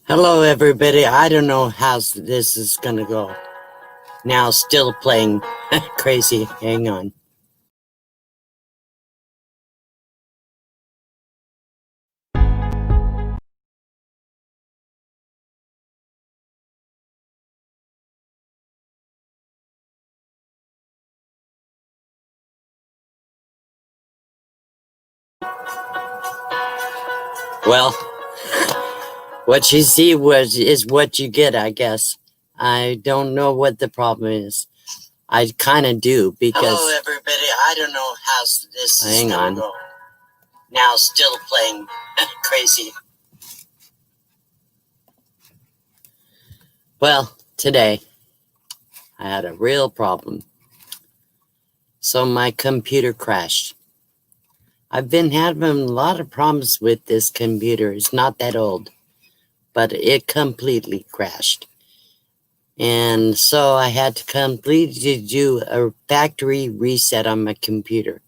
Hello, everybody. I don't know how this is gonna go. Now, still playing crazy. Hang on. Well, what you see is what you get, I guess. I don't know what the problem is. I kind of do because. Hello, everybody. I don't know how this is gonna go. Now, still playing crazy. Well, today I had a real problem. So my computer crashed. I've been having a lot of problems with this computer. It's not that old, but it completely crashed. And so I had to completely do a factory reset on my computer.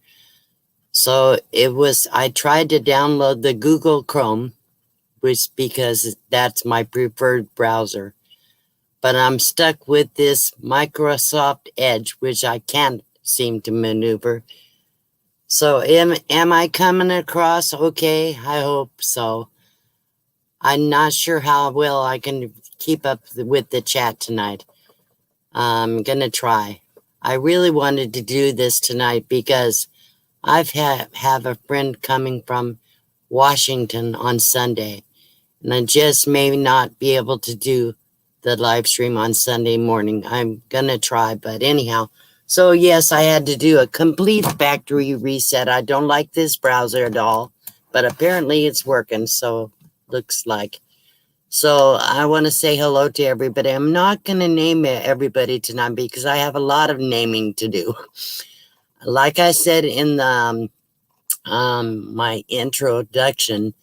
So I tried to download the Google Chrome, which because that's my preferred browser. But I'm stuck with this Microsoft Edge, which I can't seem to maneuver. So am I coming across okay? I hope so. I'm not sure how well I can keep up with the chat tonight. I'm going to try. I really wanted to do this tonight because I've have a friend coming from Washington on Sunday, and I just may not be able to do the live stream on Sunday morning. I'm going to try, but anyhow. So yes, I had to do a complete factory reset. I don't like this browser at all, but apparently it's working, so looks like. So I want to say hello to everybody. I'm not going to name everybody tonight because I have a lot of naming to do. Like I said in the, my introduction,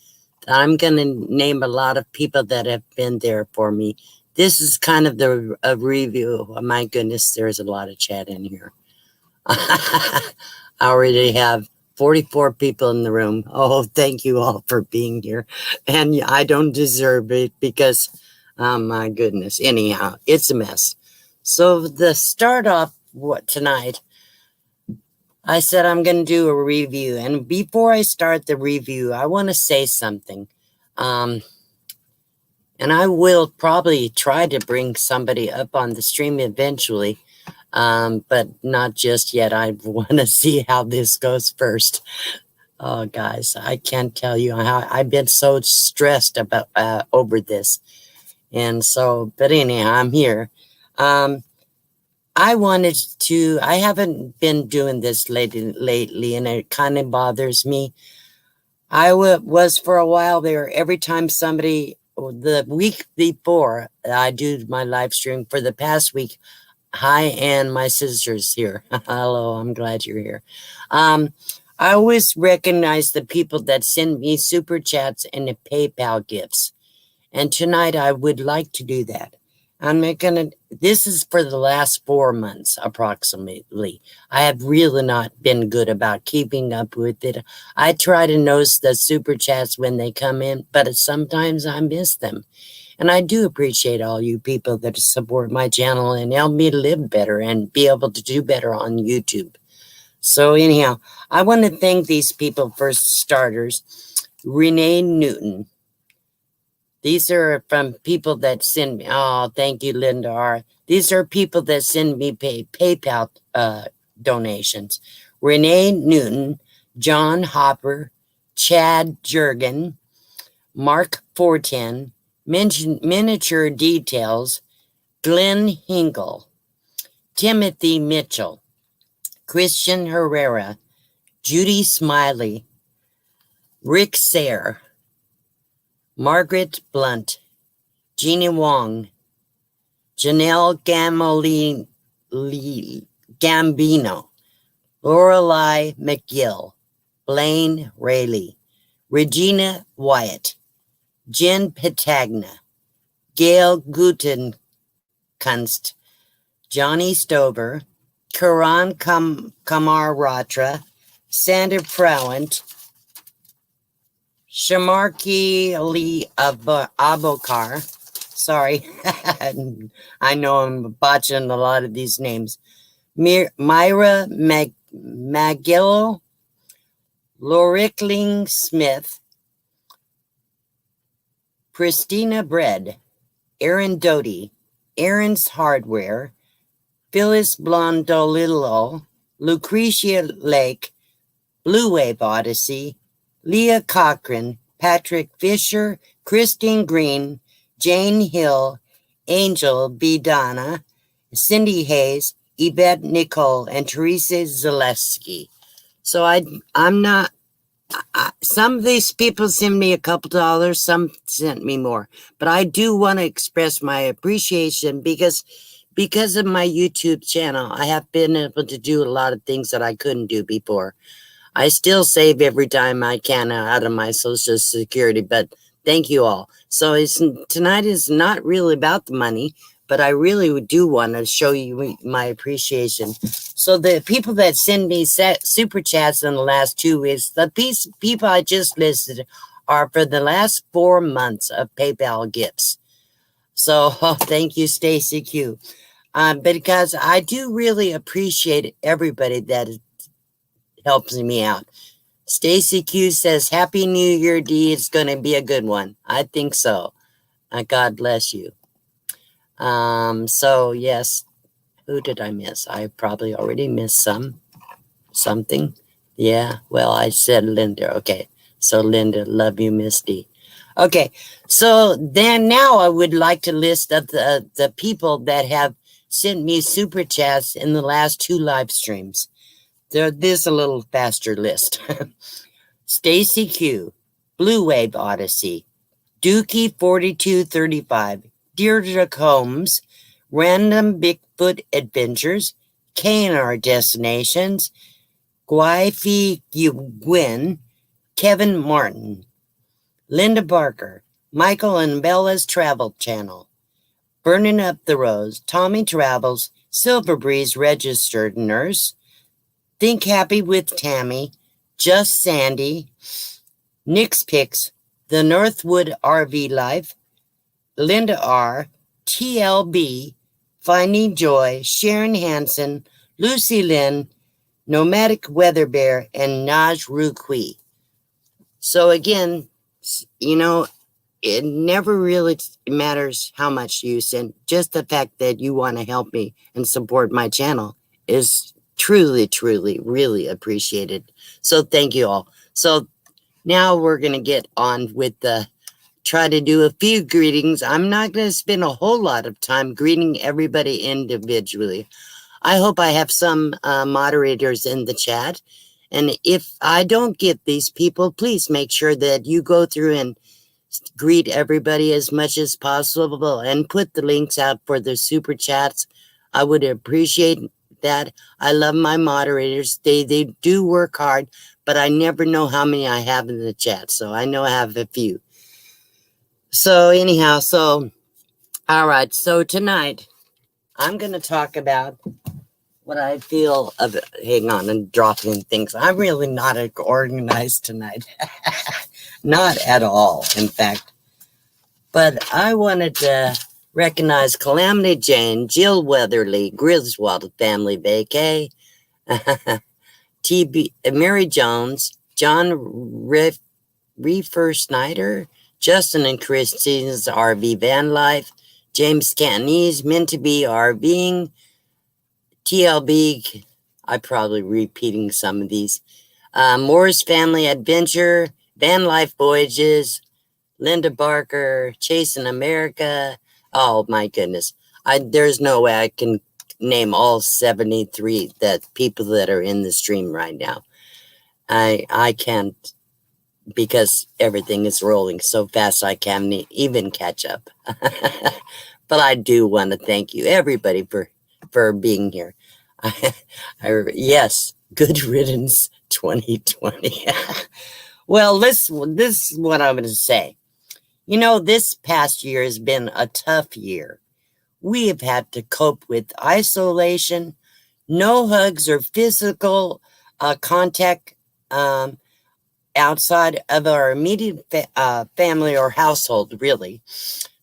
I'm going to name a lot of people that have been there for me. This is kind of a review. Oh, my goodness, there's a lot of chat in here. I already have 44 people in the room. Oh, thank you all for being here. And I don't deserve it because, oh my goodness. Anyhow, it's a mess. So the start off tonight, I said I'm going to do a review. And before I start the review, I want to say something. And I will probably try to bring somebody up on the stream eventually. But not just yet. I want to see how this goes first. Oh, guys, I can't tell you how I've been so stressed about over this. And so, but anyhow, I'm here. I haven't been doing this lately, and it kind of bothers me. I was for a while there. Every time the week before I do my live stream for the past week, hi, and my sister's here. Hello, I'm glad you're here. I always recognize the people that send me super chats and the PayPal gifts. And tonight I would like to do that. This is for the last 4 months, approximately. I have really not been good about keeping up with it. I try to notice the super chats when they come in, but sometimes I miss them. And I do appreciate all you people that support my channel and help me live better and be able to do better on YouTube. So anyhow, I want to thank these people for starters. Renee Newton. These are from people that send me. Oh, thank you, Linda R. These are people that send me PayPal donations. Renee Newton, John Hopper, Chad Jurgen, Mark Fortin, Miniature Details, Glenn Hinkle, Timothy Mitchell, Christian Herrera, Judy Smiley, Rick Sayre, Margaret Blunt, Jeannie Wong, Janelle Gambino, Lorelei McGill, Blaine Rayleigh, Regina Wyatt, Jen Petagna, Gail Gutenkunst, Johnny Stover, Karan Kamaratra, Sandra Frowant, Shamarki Ali Abokar. Sorry. I know I'm botching a lot of these names. Myra Magillo, Lorickling Smith, Christina Bread, Aaron Doty, Aaron's Hardware, Phyllis Blondolillo, Lucretia Lake, Blue Wave Odyssey, Leah Cochran, Patrick Fisher, Christine Green, Jane Hill, Angel B. Donna, Cindy Hayes, Yvette Nicole, and Teresa Zaleski. So I'm not, some of these people send me a couple dollars, some sent me more, but I do want to express my appreciation because of my YouTube channel, I have been able to do a lot of things that I couldn't do before. I still save every dime I can out of my Social Security, but thank you all. So tonight is not really about the money, but I really do want to show you my appreciation. So the people that send me super chats in the last 2 weeks, the people I just listed are for the last 4 months of PayPal gifts. So thank you, Stacy Q. Because I do really appreciate everybody that helps me out. Stacy Q says, Happy New Year, D. It's going to be a good one. I think so. God bless you. So, yes. Who did I miss? I probably already missed something. Yeah. Well, I said Linda. Okay. So, Linda, love you, Miss D. Okay. So, then now I would like to list of the people that have sent me super chats in the last 2 live streams. There's a little faster list. Stacy Q, Blue Wave Odyssey, Dookie 4235, Deirdre Combs, Random Bigfoot Adventures, KNR Destinations, Guifi Gwyn, Kevin Martin, Linda Barker, Michael and Bella's Travel Channel, Burning Up the Rose, Tommy Travels, Silver Breeze Registered Nurse, Think Happy with Tammy, Just Sandy, Nick's Picks, The Northwood RV Life, Linda R., TLB, Finding Joy, Sharon Hansen, Lucy Lynn, Nomadic Weather Bear, and Naj Ruqui. So again, it never really matters how much you send. Just the fact that you want to help me and support my channel is truly, truly, really appreciated. So thank you all. So now we're going to get on with try to do a few greetings. I'm not going to spend a whole lot of time greeting everybody individually. I hope I have some moderators in the chat. And if I don't get these people, please make sure that you go through and greet everybody as much as possible and put the links out for the super chats. I would appreciate that. I love my moderators. They do work hard, but I never know how many I have in the chat. So I know I have a few. So anyhow, all right. So tonight I'm going to talk about what I feel of it. Hang on, and dropping things. I'm really not organized tonight. Not at all, in fact. But I wanted to recognize Calamity Jane, Jill Weatherly, Griswold Family Vacay, Mary Jones, John Reefer Snyder, Justin and Christine's RV Van Life, James Cantonese, Meant to Be RVing, TLB, I'm probably repeating some of these, Morris Family Adventure, Van Life Voyages, Linda Barker, Chasing America. Oh my goodness. There's no way I can name all 73 people that are in the stream right now. I can't, because everything is rolling so fast I can't even catch up. But I do want to thank you, everybody, for being here. Yes, good riddance 2020. Well, this is what I'm going to say. This past year has been a tough year. We have had to cope with isolation, no hugs or physical contact, outside of our immediate family or household, really.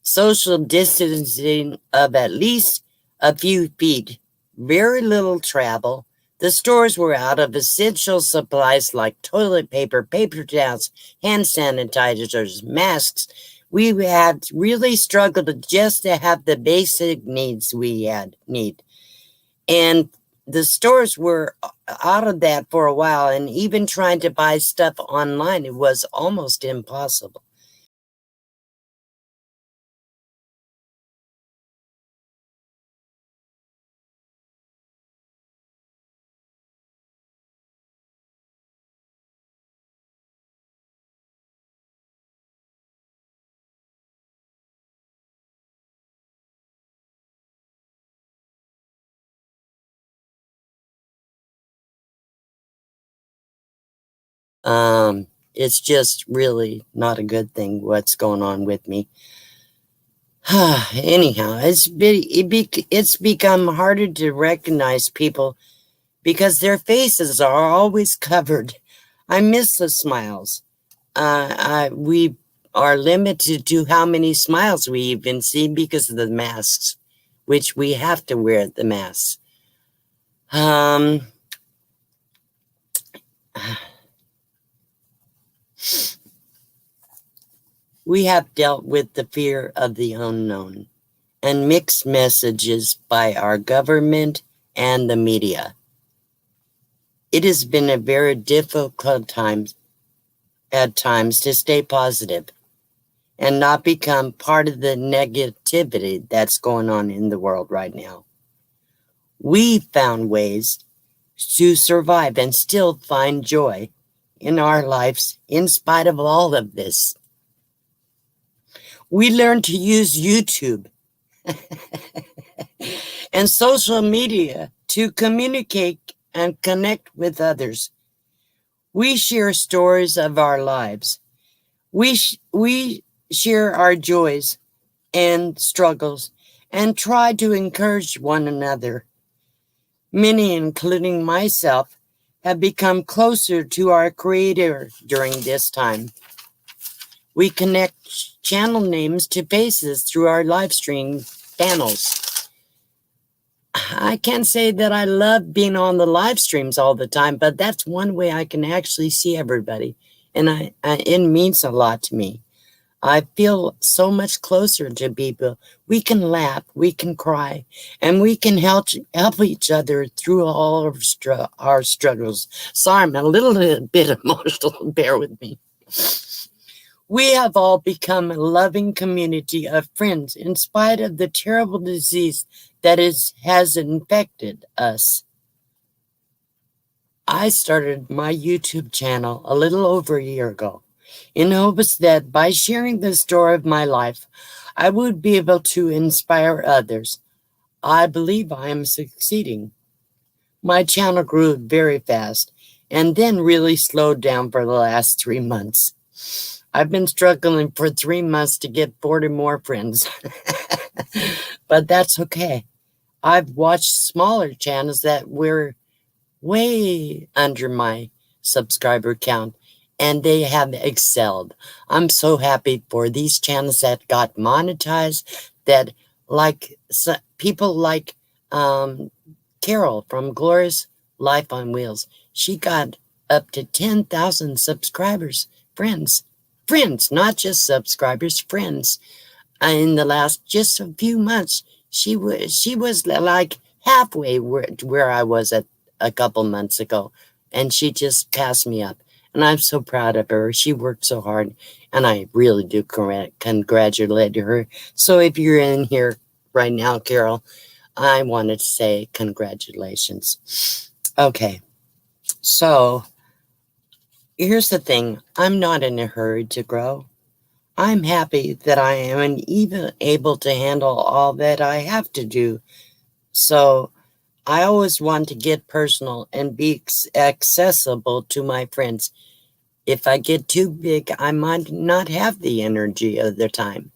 Social distancing of at least a few feet, very little travel. The stores were out of essential supplies like toilet paper, paper towels, hand sanitizers, masks. We had really struggled just to have the basic needs we need. And the stores were out of that for a while, and even trying to buy stuff online, it was almost impossible. It's just really not a good thing what's going on with me. Anyhow, it's become harder to recognize people because their faces are always covered. I miss the smiles. We are limited to how many smiles we even see because of the masks, which we have to wear the masks. We have dealt with the fear of the unknown and mixed messages by our government and the media. It has been a very difficult time at times to stay positive and not become part of the negativity that's going on in the world right now. We found ways to survive and still find joy in our lives in spite of all of this. We learned to use YouTube and social media to communicate and connect with others. We share stories of our lives. We share our joys and struggles and try to encourage one another. Many, including myself, have become closer to our Creator during this time. We connect channel names to faces through our live stream channels. I can't say that I love being on the live streams all the time, but that's one way I can actually see everybody. And it means a lot to me. I feel so much closer to people. We can laugh, we can cry, and we can help each other through all of our struggles. Sorry, I'm a little bit emotional. Bear with me. We have all become a loving community of friends in spite of the terrible disease that has infected us. I started my YouTube channel a little over a year ago in hopes that by sharing the story of my life, I would be able to inspire others. I believe I am succeeding. My channel grew very fast and then really slowed down for the last 3 months. I've been struggling for 3 months to get 40 more friends, but that's okay. I've watched smaller channels that were way under my subscriber count, and they have excelled. I'm so happy for these channels that got monetized, that like people like Carol from Glorious Life on Wheels. She got up to 10,000 subscribers, friends, not just subscribers, friends. In the last just a few months, she was like halfway where I was at a couple months ago, and she just passed me up. And I'm so proud of her. She worked so hard, and I really do congratulate her. So if you're in here right now, Carol, I wanted to say congratulations. Okay, so here's the thing. I'm not in a hurry to grow. I'm happy that I am even able to handle all that I have to do. So I always want to get personal and be accessible to my friends. If I get too big, I might not have the energy of the time.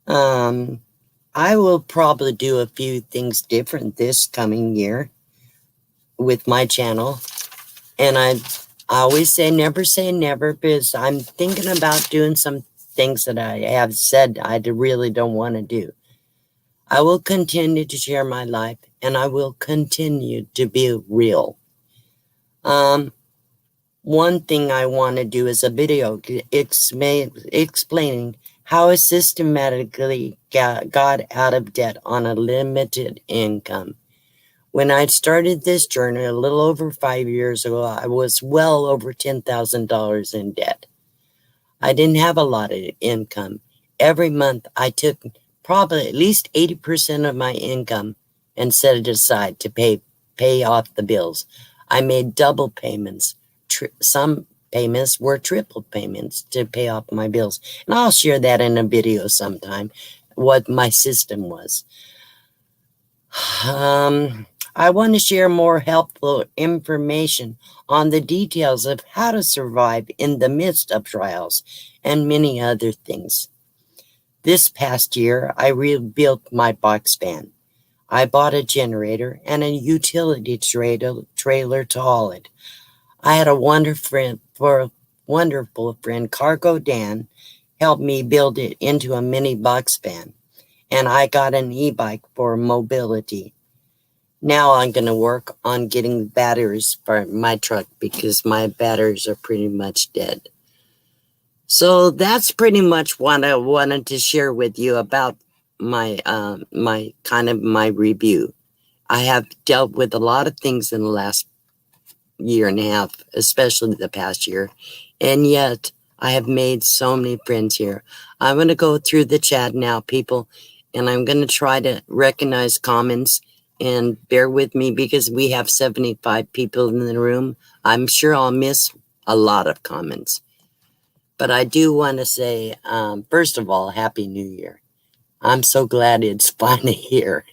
I will probably do a few things different this coming year with my channel. And I always say never because I'm thinking about doing some things that I have said I really don't want to do. I will continue to share my life and I will continue to be real. One thing I want to do is a video explaining how I systematically got out of debt on a limited income. When I started this journey a little over 5 years ago, I was well over $10,000 in debt. I didn't have a lot of income. Every month, I took probably at least 80% of my income and set it aside to pay off the bills. I made double payments. Some payments were triple payments to pay off my bills. And I'll share that in a video sometime, what my system was. I want to share more helpful information on the details of how to survive in the midst of trials and many other things. This past year, I rebuilt my box van. I bought a generator and a utility trailer to haul it. I had a wonderful friend, Cargo Dan, help me build it into a mini box van. And I got an e-bike for mobility. Now I'm going to work on getting batteries for my truck because my batteries are pretty much dead. So that's pretty much what I wanted to share with you about my my review. I have dealt with a lot of things in the last year and a half, especially the past year, and yet I have made so many friends here. I'm going to go through the chat now, people, and I'm going to try to recognize comments, and bear with me because we have 75 people in the room. I'm sure I'll miss a lot of comments, but I do want to say, first of all, Happy New Year. I'm so glad it's finally here.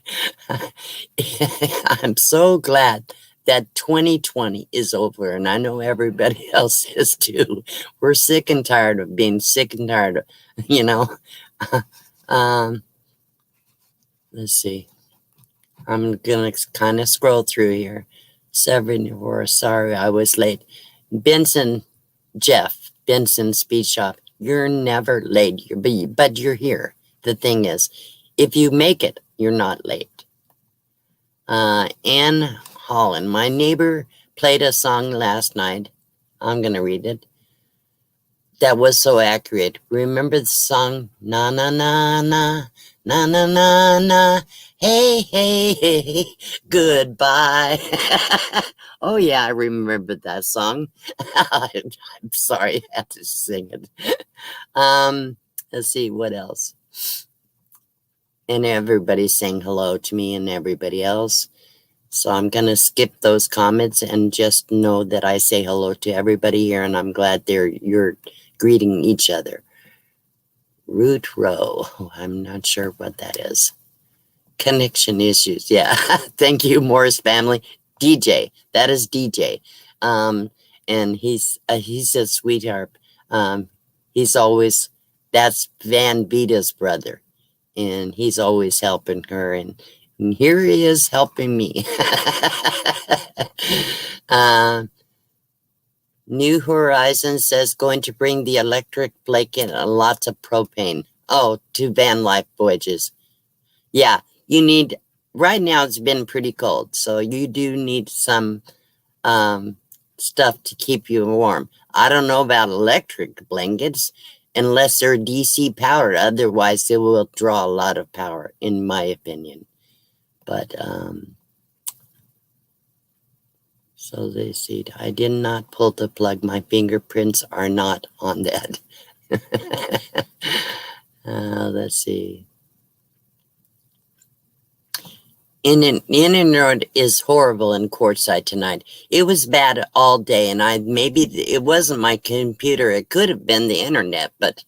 I'm so glad that 2020 is over, and I know everybody else is too. We're sick and tired of being sick and tired of, let's see. I'm going to kind of scroll through here. 74, sorry I was late. Jeff Benson Speed Shop, you're never late, but you're here. The thing is, if you make it, you're not late. Ann Holland, my neighbor played a song last night. I'm going to read it. That was so accurate. Remember the song? Na na na na, na na na na, hey, hey, hey, goodbye. Oh yeah, I remember that song. I'm sorry, I had to sing it. Let's see, what else? And everybody's saying hello to me and everybody else. So I'm going to skip those comments and just know that I say hello to everybody here, and I'm glad you're greeting each other. Root row. I'm not sure what that is. Connection issues. Yeah. Thank you, Morris family. DJ. That is DJ. And he's a sweetheart. That's Van Vita's brother. And he's always helping her. And here he is helping me. New Horizons says going to bring the electric blanket and lots of propane. Oh, to van life voyages. Yeah, you need, right now it's been pretty cold, so you do need some stuff to keep you warm. I don't know about electric blankets unless they're DC powered. Otherwise, they will draw a lot of power, in my opinion. But, so they see, I did not pull the plug. My fingerprints are not on that. Let's see. Internet is horrible in Quartzsite tonight. It was bad all day, and maybe it wasn't my computer. It could have been the internet, but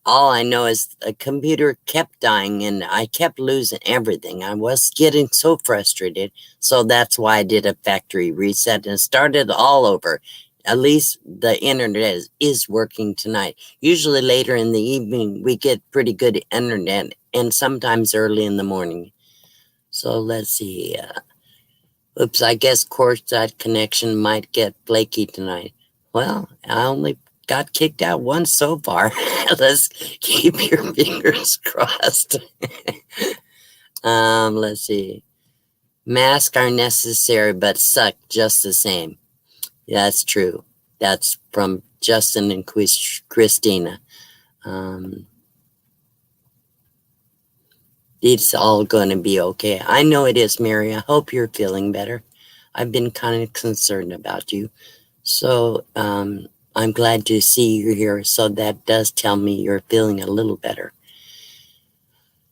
all I know is the computer kept dying, and I kept losing everything. I was getting so frustrated, so that's why I did a factory reset and started all over. At least the internet is working tonight. Usually later in the evening, we get pretty good internet, and sometimes early in the morning. So let's see. Oops, I guess Quartzsite connection might get flaky tonight. Well, I only got kicked out once so far. Let's keep your fingers crossed. Let's see. Masks are necessary but suck just the same. That's true. That's from Justin and Christina. It's all going to be okay. I know it is, Mary. I hope you're feeling better. I've been kind of concerned about you. So I'm glad to see you here. So that does tell me you're feeling a little better.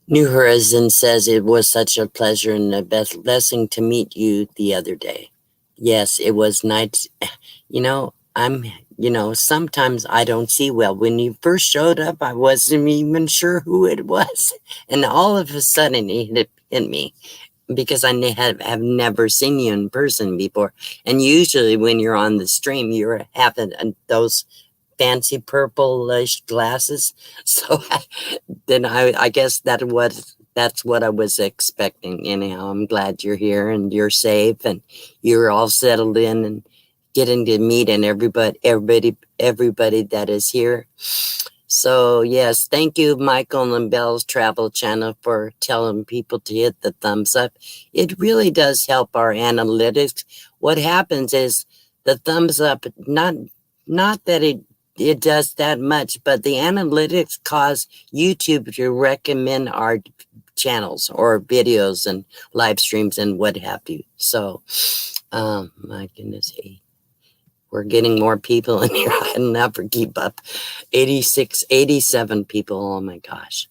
New Horizon says it was such a pleasure and a blessing to meet you the other day. Yes, it was nice. Sometimes I don't see well. When you first showed up, I wasn't even sure who it was. And all of a sudden it hit me because I have never seen you in person before. And usually when you're on the stream, you're having those fancy purplish glasses. So then I guess that's what I was expecting. Anyhow, I'm glad you're here and you're safe and you're all settled in and getting to meet and everybody that is here. So yes, thank you, Michael and Bell's Travel Channel, for telling people to hit the thumbs up. It really does help our analytics. What happens is the thumbs up, not that it does that much, but the analytics cause YouTube to recommend our channels or videos and live streams and what have you. So, my goodness, we're getting more people in here. I can never keep up. 86, 87 people. Oh my gosh.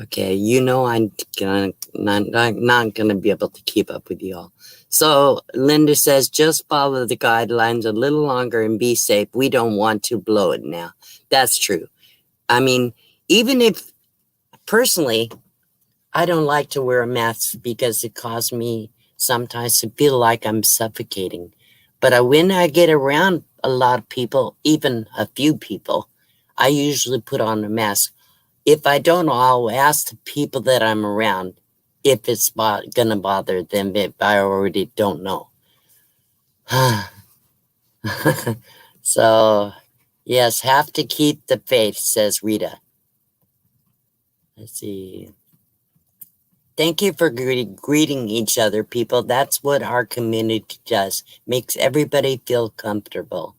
Okay, I'm not gonna be able to keep up with you all. So Linda says, just follow the guidelines a little longer and be safe. We don't want to blow it now. That's true. I mean, even if personally, I don't like to wear a mask because it causes me sometimes to feel like I'm suffocating. But when I get around a lot of people, even a few people, I usually put on a mask. If I don't, I'll ask the people that I'm around if it's going to bother them if I already don't know. So, yes, have to keep the faith, says Rita. Let's see. Thank you for greeting each other, people. That's what our community does. Makes everybody feel comfortable.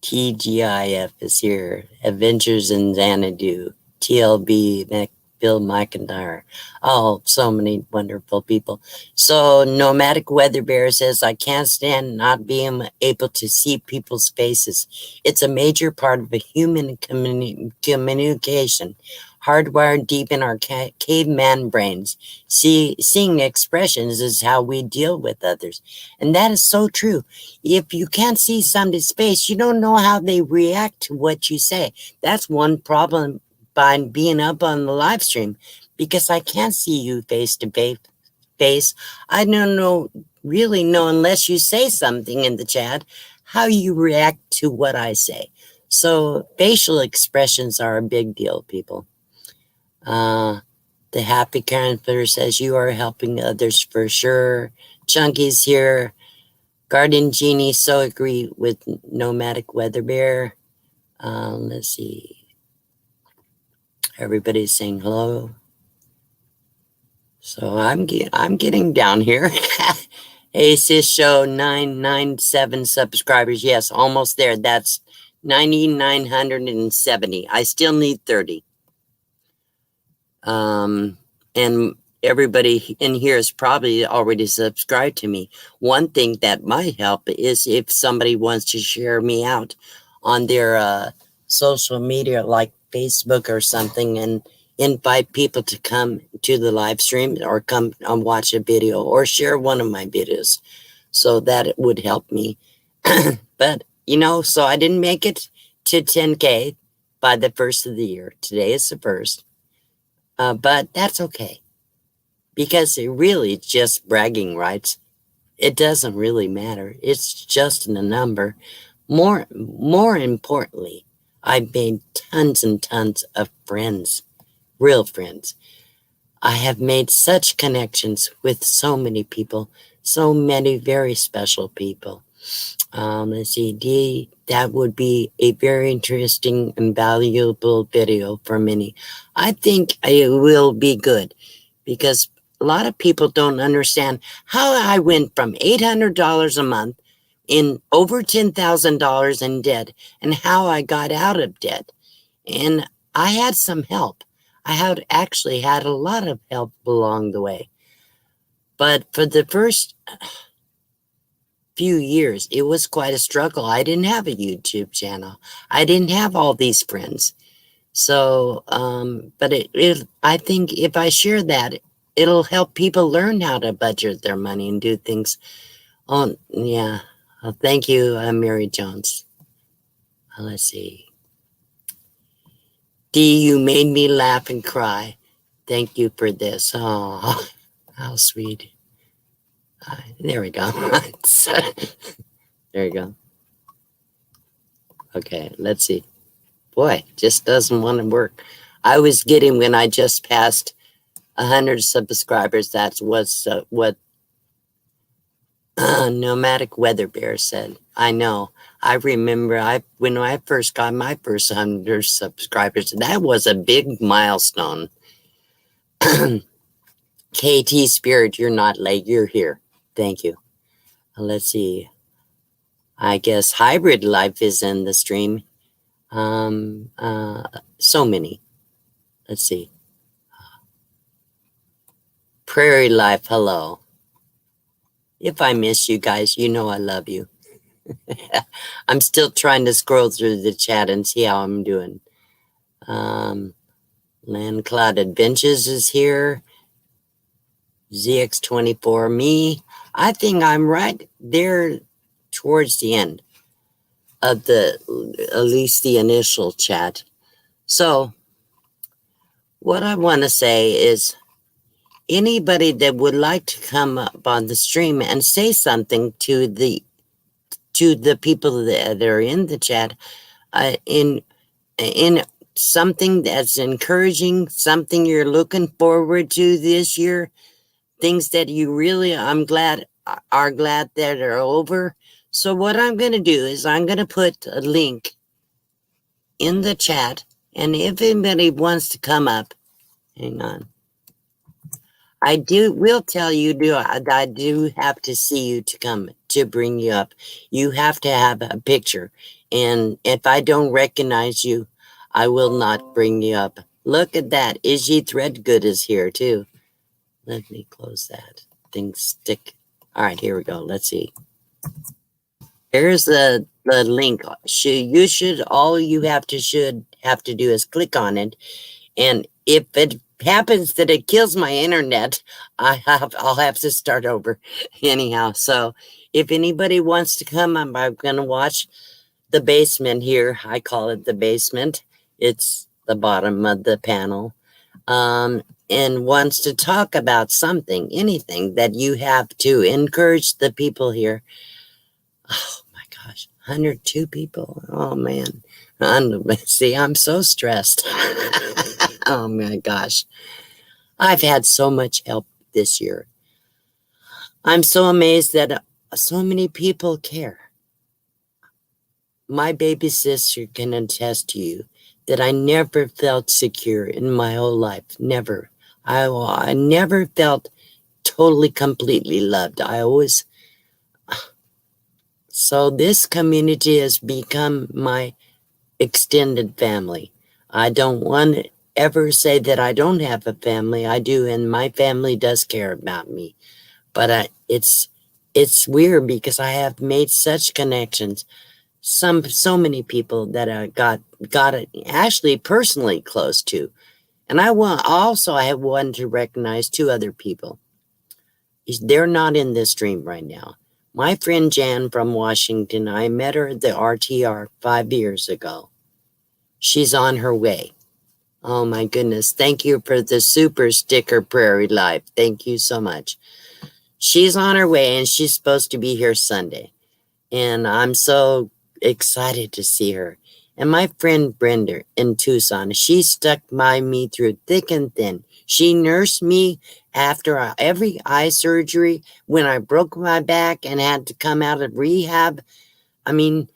TGIF is here. Adventures in Xanadu. TLB, Bill McIntyre. Oh, so many wonderful people. So Nomadic Weather Bear says, I can't stand not being able to see people's faces. It's a major part of a human communication. Hardwired deep in our caveman brains. Seeing expressions is how we deal with others. And that is so true. If you can't see somebody's face, you don't know how they react to what you say. That's one problem by being up on the live stream, because I can't see you face to face. I don't really know unless you say something in the chat how you react to what I say. So facial expressions are a big deal, people. The Happy Campers says you are helping others for sure. Chunky's here. Garden Genie, so agree with Nomadic Weather Bear. Let's see. Everybody's saying hello. So I'm getting down here. Hey, Sis Show, 997 subscribers. Yes, almost there. That's 9,970. I still need 30. And everybody in here is probably already subscribed to me. One thing that might help is if somebody wants to share me out on their social media like Facebook or something and invite people to come to the live stream or come and watch a video or share one of my videos. So that it would help me. But, so I didn't make it to 10K by the first of the year. Today is the first. But that's okay. Because it really just bragging rights. It doesn't really matter. It's just a number. More importantly, I've made tons and tons of friends. Real friends. I have made such connections with so many people, so many very special people. Let's see, D, that would be a very interesting and valuable video for many. I think it will be good because a lot of people don't understand how I went from $800 a month in over $10,000 in debt and how I got out of debt. And I had some help. I had actually had a lot of help along the way. But for the first few years, it was quite a struggle. I didn't have a YouTube channel. I didn't have all these friends. So, but I think if I share that, it'll help people learn how to budget their money and do things. Oh, yeah. Thank you, Mary Jones. Let's see. D, you made me laugh and cry. Thank you for this. Oh, how sweet. There we go. There you go. Okay, let's see. Boy, just doesn't want to work. I was getting when I just passed 100 subscribers. That was what Nomadic Weather Bear said. I know. I remember when I first got my first 100 subscribers, that was a big milestone. KT Spirit, you're not late. You're here. Thank you. Let's see. I guess Hybrid Life is in the stream. So many. Let's see. Prairie Life, hello. If I miss you guys, you know I love you. I'm still trying to scroll through the chat and see how I'm doing. Land Cloud Adventures is here. ZX24, me. I think I'm right there towards the end of at least the initial chat. So what I want to say is anybody that would like to come up on the stream and say something to the people that are in the chat, in something that's encouraging, something you're looking forward to this year, things that you really are glad that are over. So what I'm going to do is I'm going to put a link in the chat, and if anybody wants to come up, hang on. I will tell you, I do have to see you to come to bring you up. You have to have a picture. And if I don't recognize you, I will not bring you up. Look at that. Izzy Threadgood is here too. Let me close that. Things stick. All right, here we go. Let's see. Here's the link. All you have to do is click on it. And if it happens that it kills my internet, I'll have to start over anyhow. So if anybody wants to come, I'm going to watch the basement here. I call it the basement. It's the bottom of the panel. And wants to talk about something, anything that you have to encourage the people here. Oh my gosh, 102 people. Oh man. See, I'm so stressed. Oh my gosh. I've had so much help this year. I'm so amazed that so many people care. My baby sister can attest to you that I never felt secure in my whole life. Never. I never felt totally, completely loved. So this community has become my extended family. I don't want to ever say that I don't have a family. I do, and my family does care about me. But it's weird because I have made such connections. So many people that I got actually personally close to. And I have wanted to recognize two other people. They're not in this stream right now. My friend Jan from Washington, I met her at the RTR 5 years ago. She's on her way. Oh my goodness. Thank you for the super sticker, Prairie Life. Thank you so much. She's on her way and she's supposed to be here Sunday. And I'm so excited to see her. And my friend Brenda in Tucson, she stuck by me through thick and thin. She nursed me after every eye surgery when I broke my back and had to come out of rehab. I mean,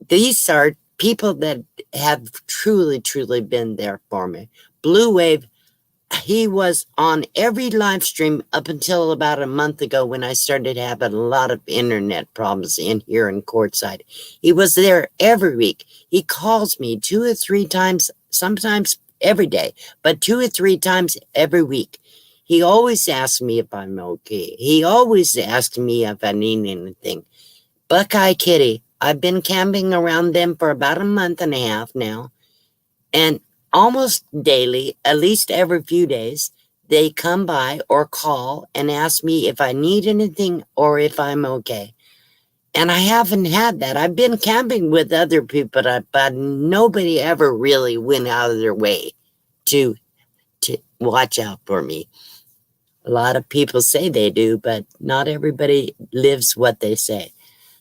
these are people that have truly, truly been there for me. Blue Wave, he was on every live stream up until about a month ago when I started having a lot of internet problems in here in Quartzsite. He was there every week. He calls me 2 or 3 times, sometimes every day, but 2 or 3 times every week. He always asks me if I'm okay. He always asks me if I need anything. Buckeye Kitty, I've been camping around them for about a month and a half now, and almost daily, at least every few days, they come by or call and ask me if I need anything or if I'm okay. And I haven't had that. I've been camping with other people, but nobody ever really went out of their way to watch out for me. A lot of people say they do, but not everybody lives what they say.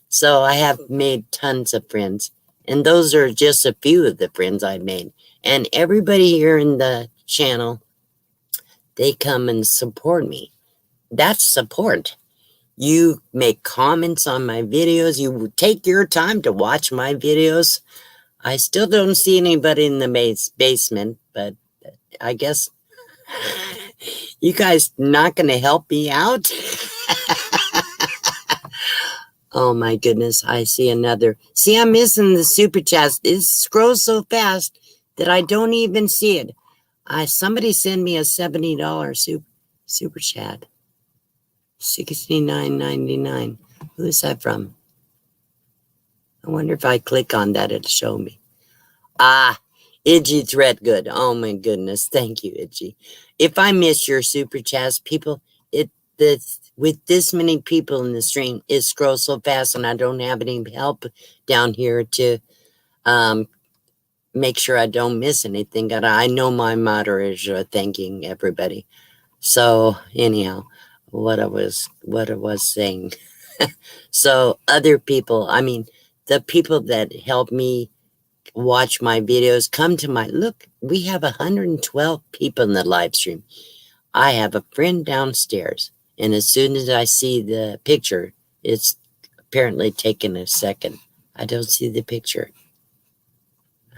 So I have made tons of friends, and those are just a few of the friends I made. And everybody here in the channel, they come and support me. That's support. You make comments on my videos. You take your time to watch my videos. I still don't see anybody in the basement, but I guess you guys not going to help me out. Oh my goodness, I see another. See, I'm missing the super chat. It scrolls so fast that I don't even see it. Somebody send me a $70 super chat. $69.99. Who is that from? I wonder if I click on that, it'll show me. Ah, Idgy Threadgood. Oh my goodness. Thank you, Idgy. If I miss your super chats, people, with this many people in the stream, it scrolls so fast and I don't have any help down here to make sure I don't miss anything. I know my moderators are thanking everybody. So anyhow, what I was saying. So other people, I mean, the people that help me watch my videos, come to my look. We have 112 people in the live stream. I have a friend downstairs, and as soon as I see the picture, it's apparently taken a second. I don't see the picture.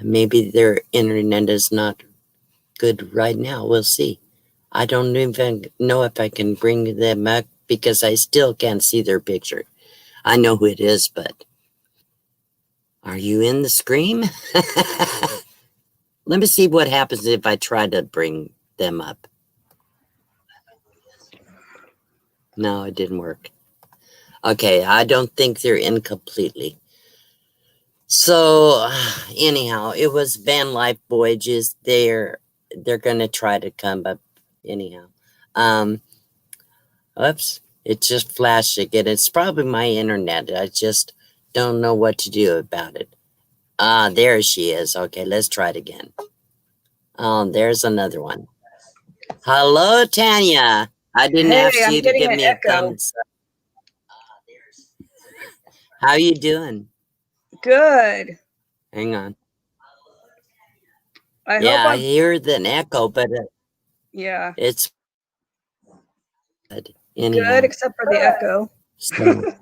Maybe their internet is not good right now. We'll see. I don't even know if I can bring them up because I still can't see their picture. I know who it is, but are you in the screen? Let me see what happens if I try to bring them up. No, it didn't work. Okay, I don't think they're in completely. So anyhow, it was Van Life Voyages. They're gonna try to come up anyhow. Oops, it just flashed again. It's probably my internet. I just don't know what to do about it. Ah, there she is. Okay, let's try it again. Oh, there's another one. Hello, Tanya. I didn't ask you to give me a thumbs up. How you doing? Good. Hang on. I hear an echo, but yeah, it's good. Anyhow. Good, except for the echo. So,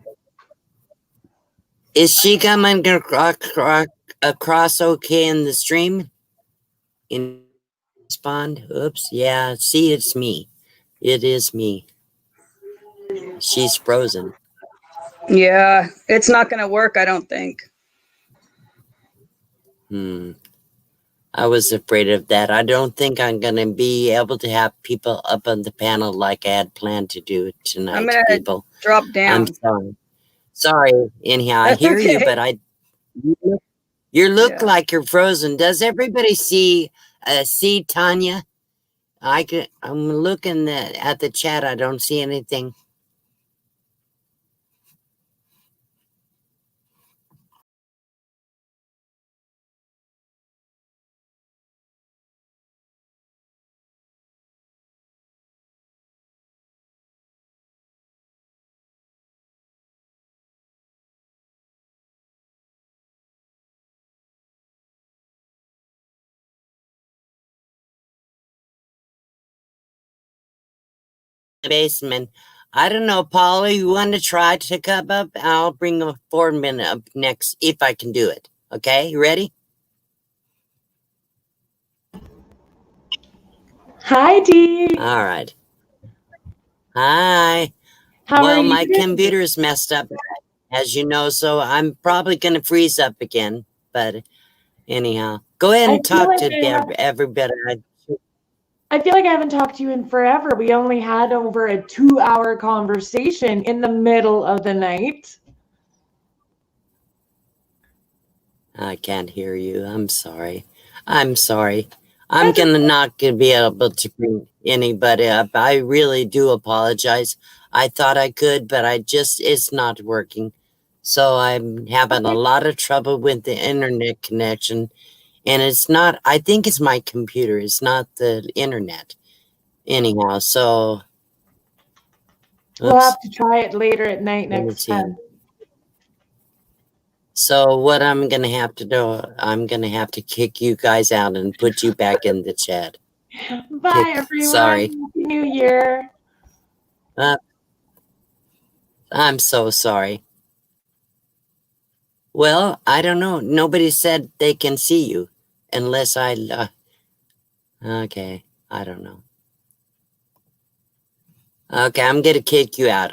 is she coming across okay in the stream? In respond? Oops. Yeah. See, it's me. It is me. She's frozen. Yeah, it's not going to work, I don't think. I was afraid of that. I don't think I'm going to be able to have people up on the panel like I had planned to do tonight. I'm going to drop down. I'm sorry. Sorry. Anyhow, I hear you, but you look like you're frozen. Does everybody see Tanya? I'm looking at the chat. I don't see anything. Basement. I don't know, Paula, you want to try to come up? I'll bring a 4-minute up next if I can do it. Okay, you ready? Hi, Dee. All right. Hi. How are Well, you my today? computer's messed up, as you know, so I'm probably going to freeze up again. But anyhow, go ahead I and feel talk like to everybody. I feel like I haven't talked to you in forever. We only had over a 2-hour conversation in the middle of the night. I can't hear you. I'm sorry. I'm sorry. I'm gonna not gonna be able to bring anybody up. I really do apologize. I thought I could, but it's not working. So I'm having a lot of trouble with the internet connection. And it's not, I think it's my computer. It's not the internet. Anyhow, so We'll oops, have to try it later at night let me next see. time. So what I'm gonna have to do, I'm gonna have to kick you guys out and put you back in the chat. Bye, everyone. Sorry. Happy New Year. I'm so sorry. Well, I don't know. Nobody said they can see you unless okay, I don't know. Okay, I'm gonna kick you out.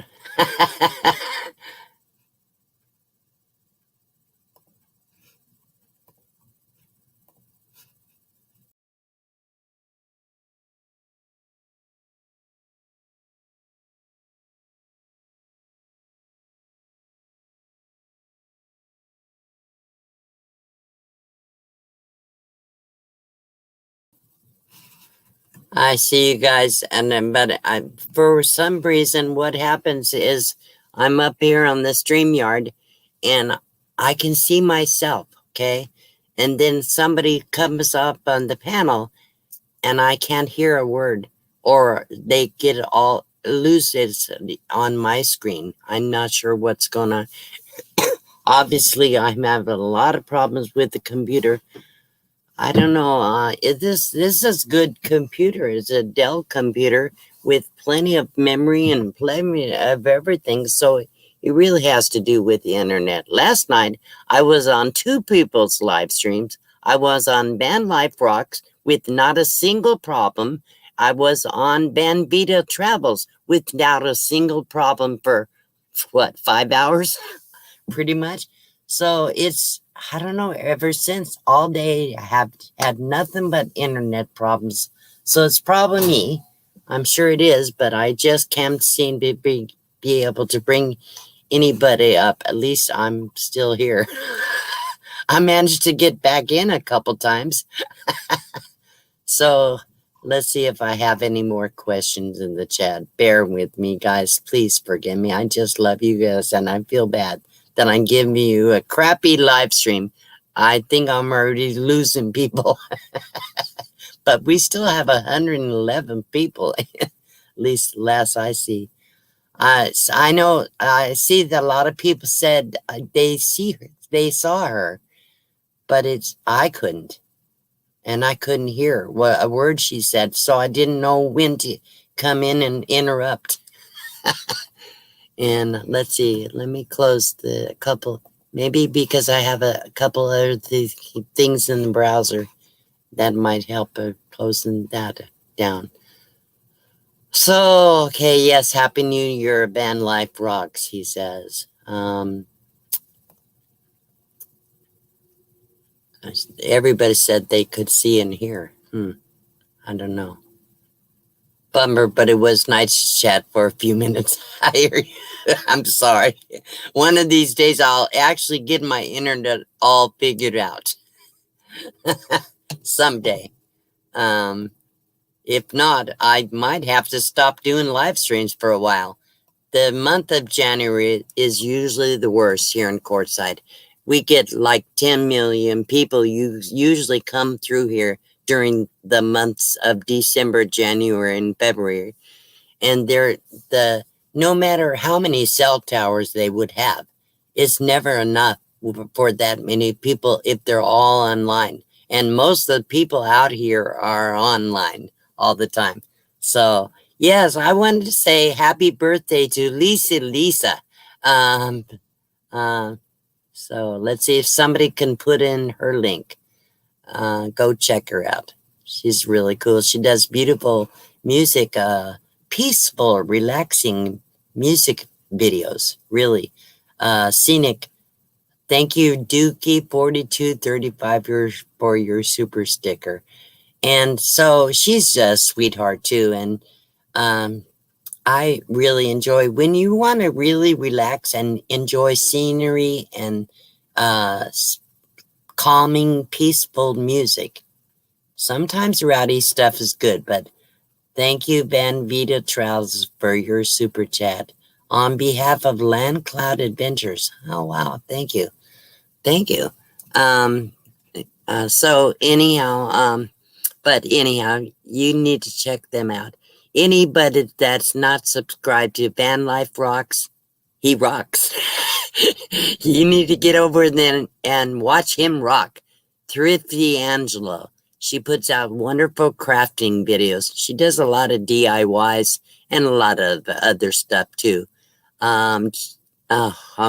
I see you guys, and then, but for some reason, what happens is I'm up here on the StreamYard, and I can see myself, okay, and then somebody comes up on the panel, and I can't hear a word, or they get all lose it on my screen. I'm not sure what's going on. Obviously, I'm having a lot of problems with the computer. I don't know. This is good computer. It's a Dell computer with plenty of memory and plenty of everything. So it really has to do with the internet. Last night I was on 2 people's live streams. I was on Band Life Rocks with not a single problem. I was on Bandvita Travels with not a single problem for what, 5 hours? Pretty much. So it's, I don't know, ever since all day I have had nothing but internet problems. So it's probably me. I'm sure it is, but I just can't seem to be able to bring anybody up. At least I'm still here. I managed to get back in a couple times. So let's see if I have any more questions in the chat. Bear with me, guys. Please forgive me. I just love you guys, and I feel bad that I'm giving you a crappy live stream. I think I'm already losing people. But we still have 111 people, at least last I see. I know, I see that a lot of people said they saw her, but I couldn't. And I couldn't hear what a word she said, so I didn't know when to come in and interrupt. And let's see, let me close the couple, maybe because I have a couple other things in the browser that might help closing that down. So, okay, yes, Happy New Year, Band Life Rocks, he says. Everybody said they could see and hear. I don't know. Bummer, but it was nice to chat for a few minutes. I hear you. I'm sorry. One of these days, I'll actually get my internet all figured out. Someday. If not, I might have to stop doing live streams for a while. The month of January is usually the worst here in Quartzsite. We get like 10 million people usually come through here during the months of December, January, and February. And no matter how many cell towers they would have, it's never enough for that many people if they're all online. And most of the people out here are online all the time. So Yes, I wanted to say happy birthday to Lisa. Um, so let's see if somebody can put in her link. Go check her out. She's really cool. She does beautiful music, peaceful, relaxing music videos. Really, scenic. Thank you, Dookie4235 for your super sticker. And so she's a sweetheart too. And I really enjoy when you want to really relax and enjoy scenery and calming, peaceful music. Sometimes rowdy stuff is good, but thank you, Van Vita Trails, for your super chat on behalf of Land Cloud Adventures. Oh, wow. Thank you. Thank you. But anyhow, you need to check them out. Anybody that's not subscribed to Van Life Rocks, he rocks. You need to get over there and watch him rock. Thrifty Angelo. She puts out wonderful crafting videos. She does a lot of DIYs and a lot of other stuff too. Oh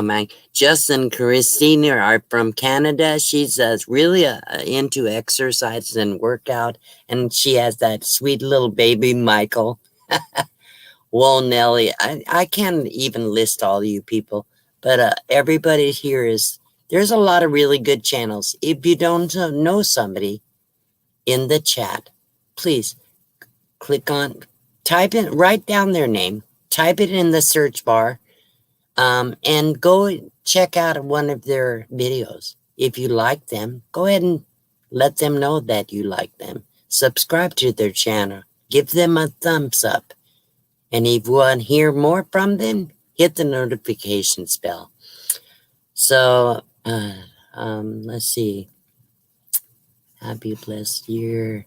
man, Justin Christina are from Canada. She's really into exercise and workout, and she has that sweet little baby Michael. Well, Nelly, I can't even list all you people, but everybody here there's a lot of really good channels. If you don't know somebody in the chat, please type it, write down their name, type it in the search bar, and go check out one of their videos. If you like them, go ahead and let them know that you like them. Subscribe to their channel. Give them a thumbs up. And if you want to hear more from them, hit the notifications bell. So, let's see. Happy blessed year.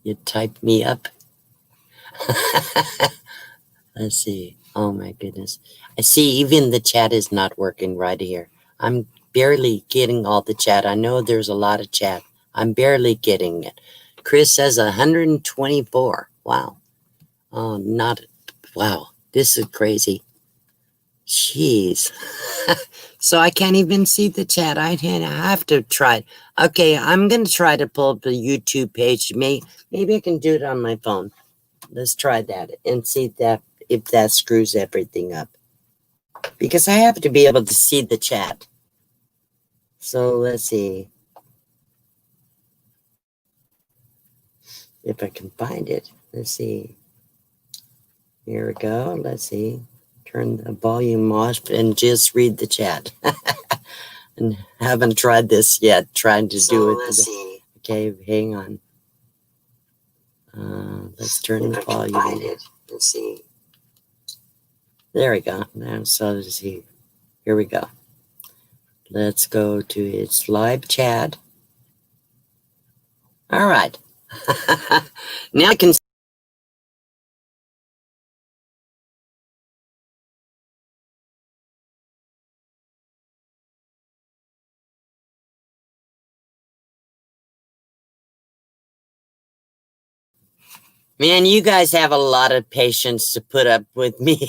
You typed me up. Let's see. Oh my goodness. I see even the chat is not working right here. I'm barely getting all the chat. I know there's a lot of chat. I'm barely getting it. Chris says 124. Wow. Oh, wow. This is crazy. Jeez. So I can't even see the chat. I have to try. Okay, I'm going to try to pull up the YouTube page. Maybe I can do it on my phone. Let's try that and see if that screws everything up. Because I have to be able to see the chat. So let's see if I can find it. Let's see. Here we go. Let's see. Turn the volume off and just read the chat. And haven't tried this yet. Trying to do it. Let's see. Okay, hang on. Let's turn the volume. Find it. Let's see. There we go. Now, so let's see. Here we go. Let's go to its live chat. All right. Now I can. Man, you guys have a lot of patience to put up with me.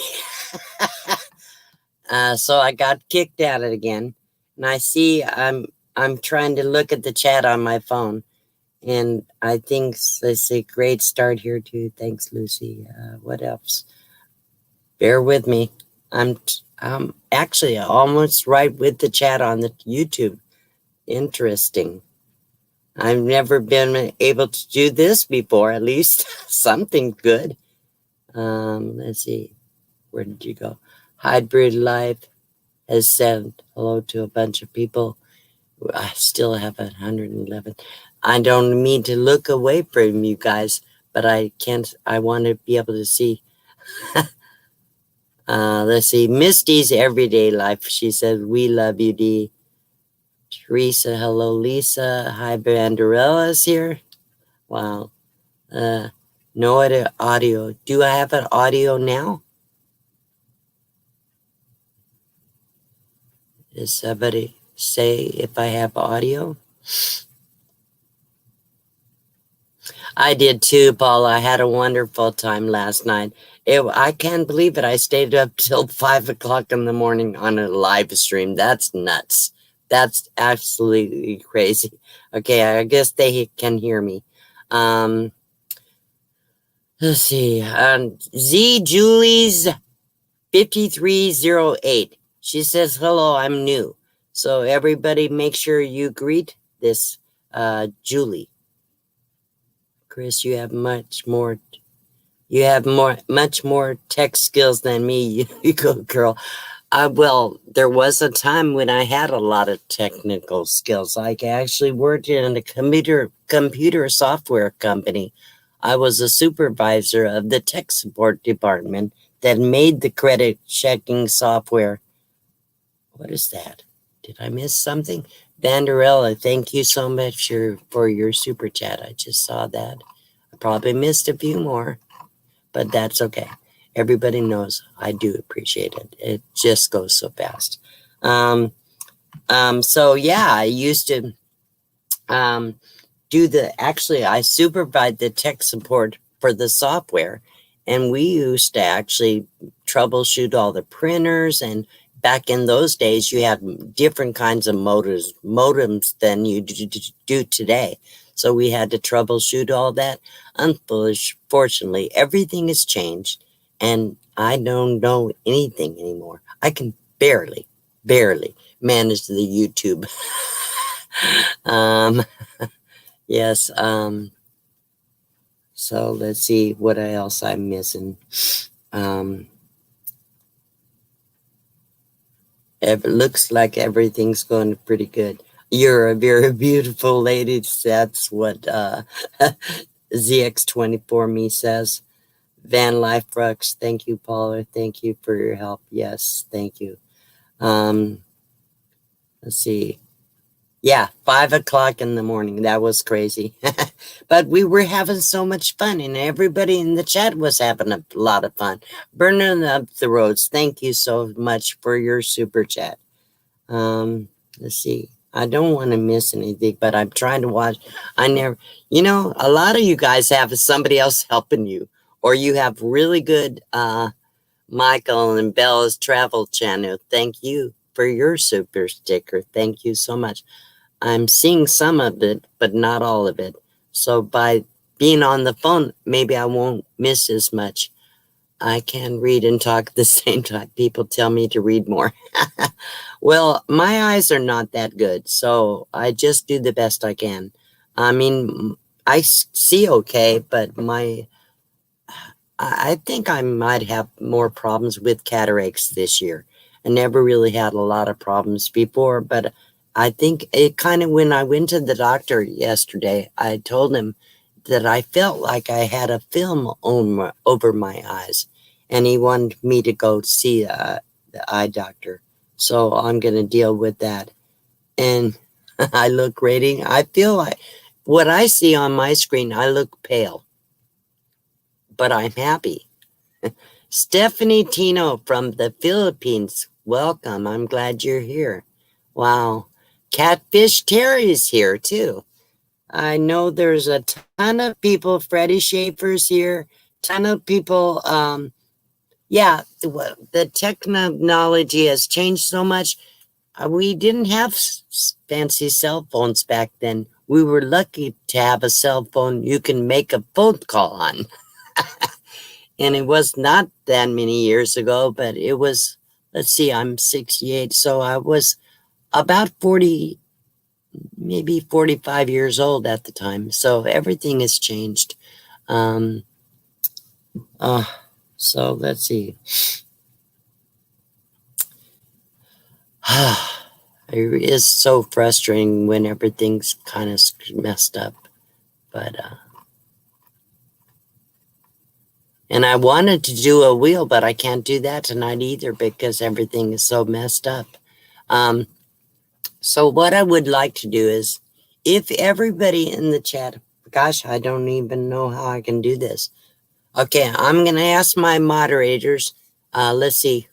So I got kicked out of it again. And I see I'm trying to look at the chat on my phone. And I think, let's say, great start here too. Thanks, Lucy. What else? Bear with me. I'm actually almost right with the chat on the YouTube. Interesting. I've never been able to do this before, at least something good. Let's see. Where did you go? Hybrid Life has said hello to a bunch of people. I still have 111. I don't mean to look away from you guys, but I can't. I want to be able to see. Let's see. Misty's Everyday Life. She says, we love you, Dee. Teresa, hello, Lisa. Hi, Banderella's here. Wow. No other audio. Do I have an audio now? Does somebody say if I have audio? I did too, Paula. I had a wonderful time last night. I can't believe it. I stayed up till 5 o'clock in the morning on a live stream. That's nuts. That's absolutely crazy. Okay, I guess they can hear me. Let's see. Z Julie's 5308. She says, hello, I'm new. So everybody make sure you greet this Julie. Chris, you have much more tech skills than me. You go, girl. Well, there was a time when I had a lot of technical skills. I actually worked in a computer software company. I was a supervisor of the tech support department that made the credit checking software. What is that? Did I miss something? Vanderella, thank you so much for your super chat. I just saw that. I probably missed a few more, but that's okay. Everybody knows I do appreciate it. It just goes so fast. So yeah, I used to I supervised the tech support for the software, and we used to actually troubleshoot all the printers. And back in those days, you had different kinds of modems than you do today. So we had to troubleshoot all that. Unfortunately, everything has changed, and I don't know anything anymore. I can barely manage the YouTube. Yes. So let's see what else I'm missing. It looks like everything's going pretty good. You're a very beautiful lady. That's what ZX24 me says. Van Life Rux, thank you, Paula. Thank you for your help. Yes, thank you. Let's see. Yeah, 5 o'clock in the morning. That was crazy. But we were having so much fun, and everybody in the chat was having a lot of fun. Burning up the roads. Thank you so much for your super chat. Let's see. I don't want to miss anything, but I'm trying to watch. A lot of you guys have somebody else helping you, or you have really good Michael and Bella's travel channel. Thank you for your super sticker. Thank you so much. I'm seeing some of it, but not all of it. So by being on the phone, maybe I won't miss as much. I can read and talk at the same time. People tell me to read more. Well, my eyes are not that good, so I just do the best I can. I mean, I see okay, but I think I might have more problems with cataracts this year. I never really had a lot of problems before, but I think it kind of, when I went to the doctor yesterday, I told him that I felt like I had a film over my eyes, and he wanted me to go see the eye doctor. So I'm going to deal with that. And I look radiant. I feel like what I see on my screen, I look pale, but I'm happy. Stephanie Tino from the Philippines, welcome. I'm glad you're here. Wow. Catfish Terry's here too. I know there's a ton of people. Freddie Schaefer's here. Ton of people. Yeah, the technology has changed so much. We didn't have fancy cell phones back then. We were lucky to have a cell phone you can make a phone call on. And it was not that many years ago, but it was, let's see, I'm 68. So I was about 40, maybe 45 years old at the time. So everything has changed. So let's see. It is so frustrating when everything's kind of messed up. But, and I wanted to do a wheel, but I can't do that tonight either because everything is so messed up. So what I would like to do is, if everybody in the chat, gosh, I don't even know how I can do this. Okay, I'm going to ask my moderators. Let's see.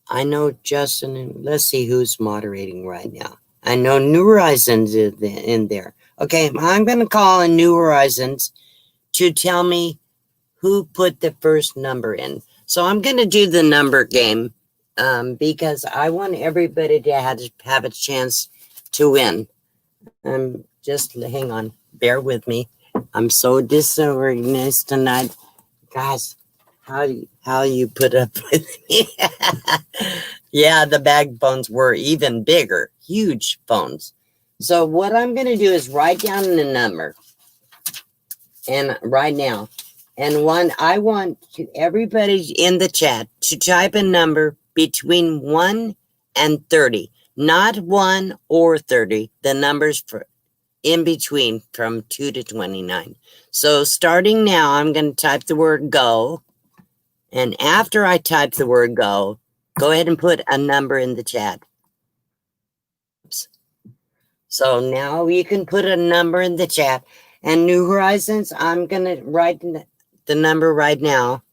I know Justin, and let's see who's moderating right now. I know New Horizons is in there. Okay, I'm going to call in New Horizons to tell me who put the first number in. So I'm going to do the number game because I want everybody to have a chance to win. Just hang on. Bear with me. I'm so disorganized tonight. Guys, how you put up with me? Yeah, the bag phones were even bigger. Huge phones. So what I'm going to do is write down the number. And right now. And I want everybody in the chat to type a number between 1 and 30. Not 1 or 30. The numbers for in between from 2 to 29. So starting now, I'm going to type the word go. And after I type the word go ahead and put a number in the chat. Oops. So now you can put a number in the chat. And New Horizons, I'm going to write the number right now.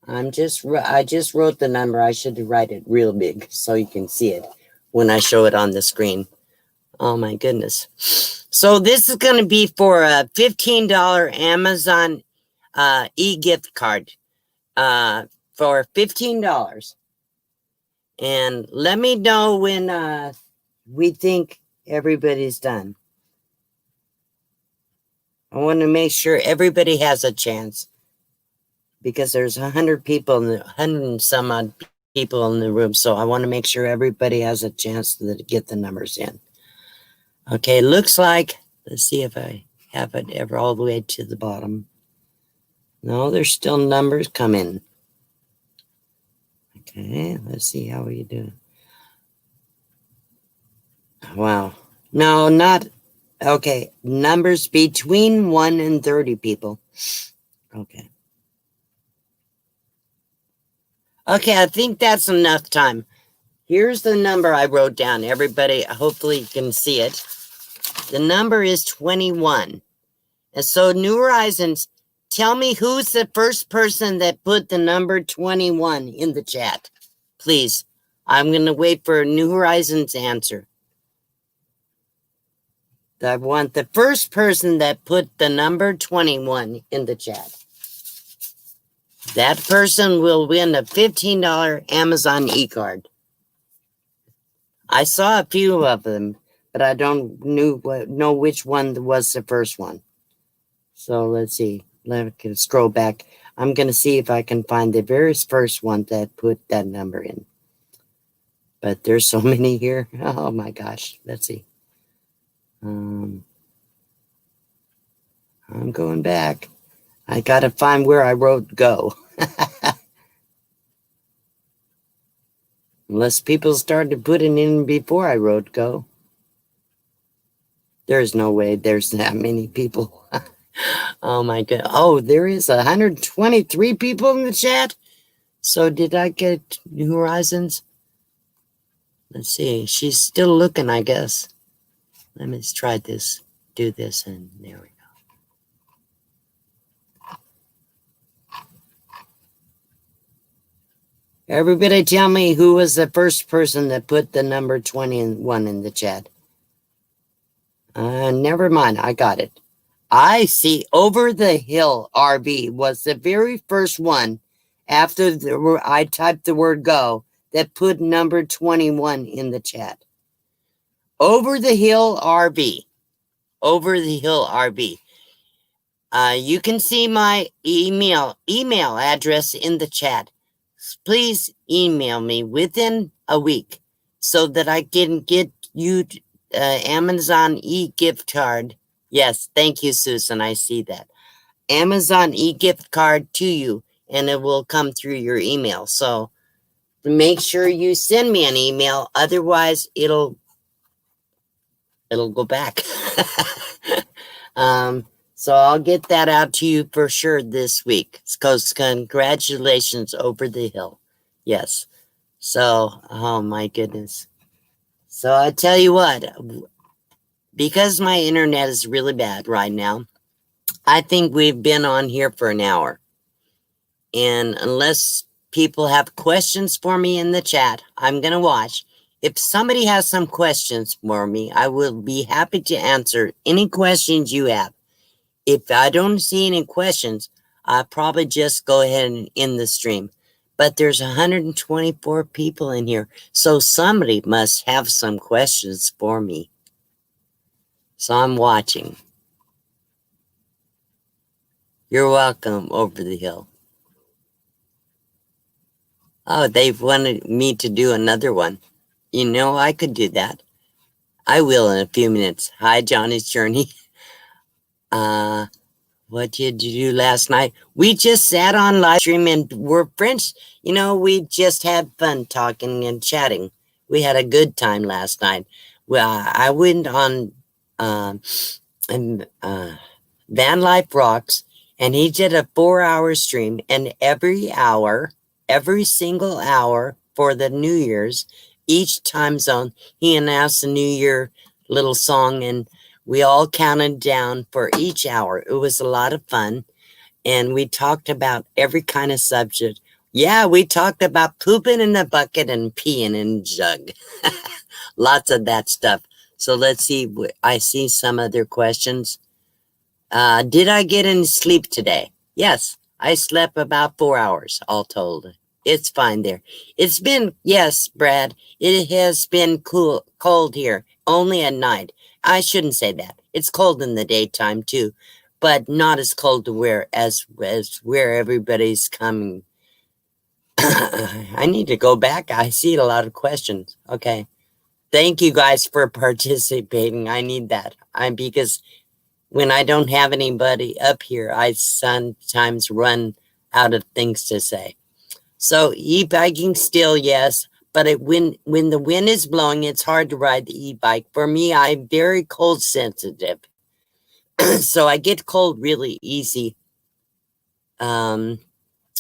I just wrote the number. I should write it real big so you can see it when I show it on the screen. Oh my goodness. So this is going to be for a $15 Amazon e-gift card for $15. And let me know when we think everybody's done. I want to make sure everybody has a chance because there's 100 people, 100 and some odd people in the room. So I want to make sure everybody has a chance to get the numbers in. Okay, looks like, let's see if I have it ever all the way to the bottom. No, there's still numbers coming. Okay, let's see how we do. Wow. No, not. Okay, numbers between 1 and 30 people. Okay. Okay, I think that's enough time. Here's the number I wrote down. Everybody, hopefully you can see it. The number is 21. And so, New Horizons, tell me who's the first person that put the number 21 in the chat. Please. I'm going to wait for New Horizons' answer. I want the first person that put the number 21 in the chat. That person will win a $15 Amazon e-card. I saw a few of them, but I don't know which one was the first one. So let's see. Let me scroll back. I'm going to see if I can find the very first one that put that number in. But there's so many here. Oh my gosh. Let's see. I'm going back. I got to find where I wrote go. Unless people started putting in before I wrote go. There's no way there's that many people. Oh my God. Oh, there is 123 people in the chat. So did I get New Horizons? Let's see. She's still looking, I guess. Let me try this. Do this, and there we go. Everybody tell me who was the first person that put the number 21 in the chat. Never mind. I got it. I see Over the Hill RV was the very first one after I typed the word go that put number 21 in the chat. Over the Hill RV. Over the Hill RV. You can see my email address in the chat. Please email me within a week so that I can get you Amazon e-gift card. Yes, thank you, Susan. I see that. Amazon e-gift card to you, and it will come through your email. So make sure you send me an email. Otherwise, it'll go back. So I'll get that out to you for sure this week. Because congratulations, Over the Hill. Yes. So, oh my goodness. So I tell you what, because my internet is really bad right now, I think we've been on here for an hour. And unless people have questions for me in the chat, I'm going to watch. If somebody has some questions for me, I will be happy to answer any questions you have. if I don't see any questions, I'll probably just go ahead and end the stream. But there's 124 people in here, so somebody must have some questions for me. So I'm watching. You're welcome, Over the Hill. Oh, they've wanted me to do another one. You know, I could do that. I will in a few minutes. Hi, Johnny's Journey. What did you do last night? We just sat on live stream and we're friends. You know, we just had fun talking and chatting. We had a good time last night. Well, I went on Van Life Rocks, and he did a 4-hour stream, and every single hour for the New Year's, each time zone, he announced a New Year little song, and we all counted down for each hour. It was a lot of fun, and we talked about every kind of subject. Yeah, we talked about pooping in a bucket and peeing in a jug. Lots of that stuff. So let's see. I see some other questions. Did I get any sleep today? Yes, I slept about 4 hours, all told. It's fine there. It's been, yes, Brad, it has been cold here, only at night. I shouldn't say that. It's cold in the daytime too, but not as cold to where as where everybody's coming. I need to go back. I see a lot of questions. Okay. Thank you guys for participating. I need that. Because when I don't have anybody up here, I sometimes run out of things to say. So e-biking still, yes. But when the wind is blowing, it's hard to ride the e-bike. For me, I'm very cold sensitive. So I get cold really easy.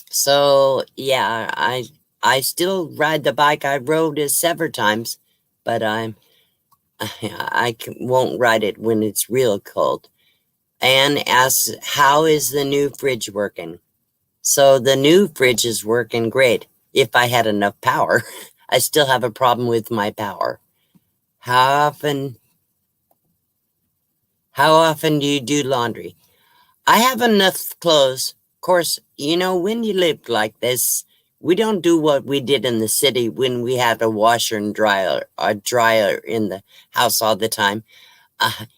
So yeah, I still ride the bike. I rode it several times, but I won't ride it when it's real cold. And asks, how is the new fridge working? So the new fridge is working great. If I had enough power. I still have a problem with my power. How often do you do laundry? I have enough clothes. Of course, you know, when you live like this, we don't do what we did in the city when we had a washer and dryer in the house all the time.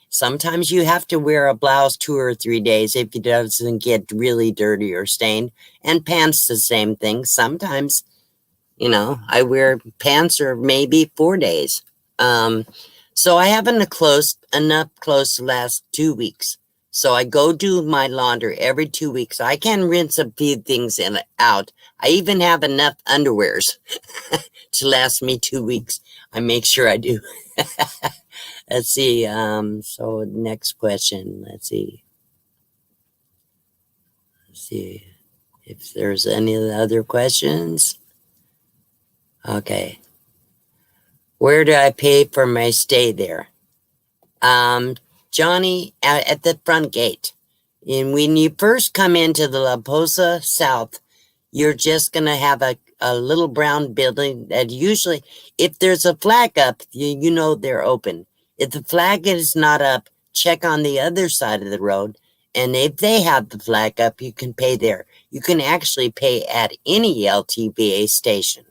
Sometimes you have to wear a blouse 2 or 3 days if it doesn't get really dirty or stained. And pants, the same thing. Sometimes, you know, I wear pants or maybe 4 days. So I have enough clothes to last 2 weeks. So I go do my laundry every 2 weeks. I can rinse a few things out. I even have enough underwears to last me 2 weeks. I make sure I do. Let's see. So next question. Let's see if there's any other questions. Okay. Where do I pay for my stay there? Johnny, at the front gate. And when you first come into the La Posa South, you're just going to have a little brown building that usually, if there's a flag up, you know they're open. If the flag is not up, check on the other side of the road. And if they have the flag up, you can pay there. You can actually pay at any LTBA station.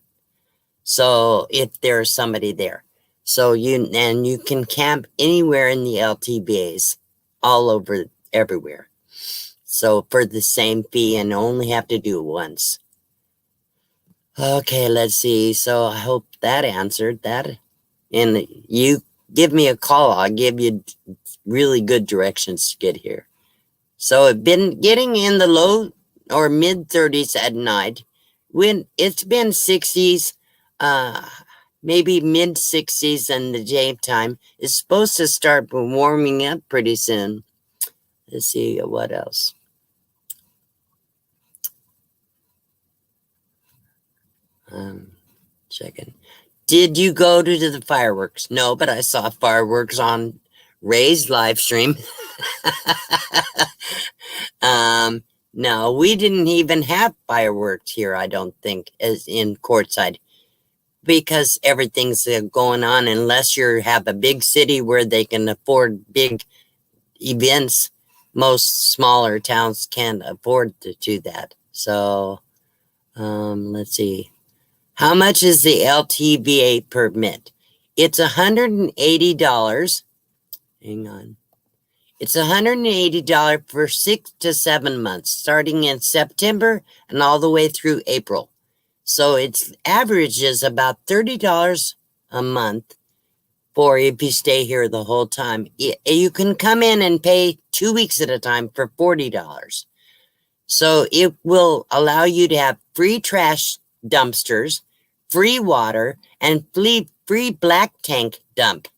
So if there's somebody there. So you can camp anywhere in the LTBAs, all over, everywhere. So for the same fee, and only have to do it once. Okay, let's see. So I hope that answered that. And you give me a call. I'll give you really good directions to get here. So I've been getting in the low or mid 30s at night. When it's been 60s, maybe mid 60s in the daytime. It's supposed to start warming up pretty soon. Let's see what else. Checking. Did you go to the fireworks? No, but I saw fireworks on Ray's live stream. No, we didn't even have fireworks here, I don't think, as in Quartzsite, because everything's going on. Unless you have a big city where they can afford big events, most smaller towns can't afford to do that. So, let's see. How much is the LTVA permit? It's $180. Hang on. It's $180 for 6 to 7 months, starting in September and all the way through April. So its average is about $30 a month for if you stay here the whole time. You can come in and pay 2 weeks at a time for $40. So it will allow you to have free trash dumpsters, free water, and free black tank dump.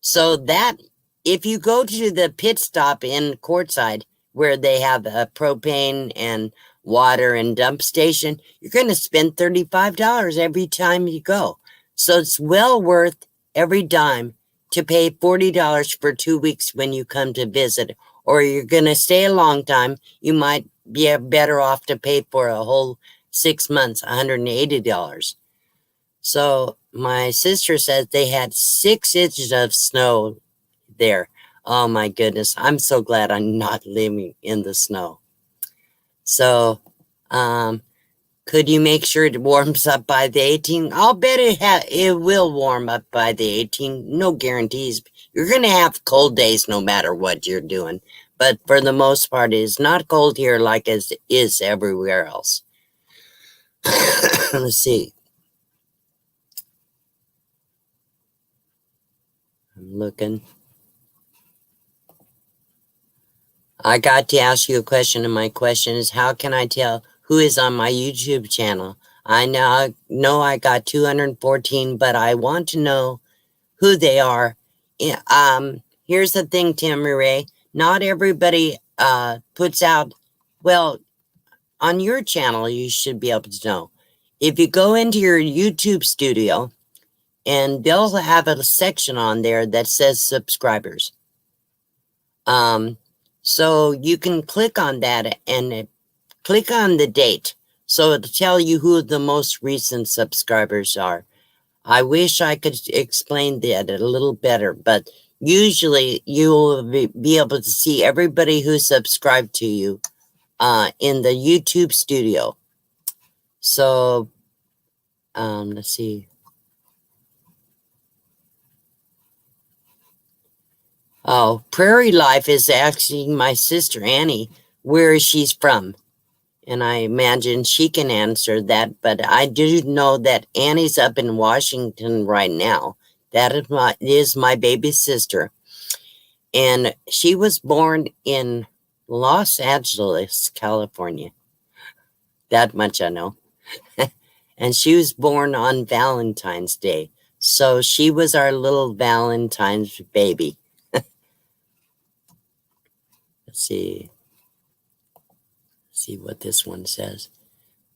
So that if you go to the pit stop in Courtside where they have a propane and water and dump station, you're going to spend $35 every time you go. So it's well worth every dime to pay $40 for 2 weeks when you come to visit, or you're going to stay a long time. You might be better off to pay for a whole 6 months, $180. So my sister says they had 6 inches of snow there. Oh my goodness. I'm so glad I'm not living in the snow. So, could you make sure it warms up by the 18th? I'll bet it will warm up by the 18th. No guarantees. You're going to have cold days no matter what you're doing. But for the most part, it is not cold here like it is everywhere else. Let's see. I'm looking. I got to ask you a question, and my question is, how can I tell who is on my YouTube channel? I now know I got 214, but I want to know who they are. Here's the thing, Tammy Ray. Not everybody puts out, well, on your channel, you should be able to know. If you go into your YouTube studio, and they'll have a section on there that says subscribers. So you can click on that and click on the date. So it'll tell you who the most recent subscribers are. I wish I could explain that a little better, but usually you'll be able to see everybody who subscribed to you in the YouTube studio. So, let's see. Oh, Prairie Life is asking my sister Annie where she's from. And I imagine she can answer that, but I do know that Annie's up in Washington right now. That is my baby sister. And she was born in Los Angeles, California. That much I know. And she was born on Valentine's Day. So she was our little Valentine's baby. Let's see what this one says.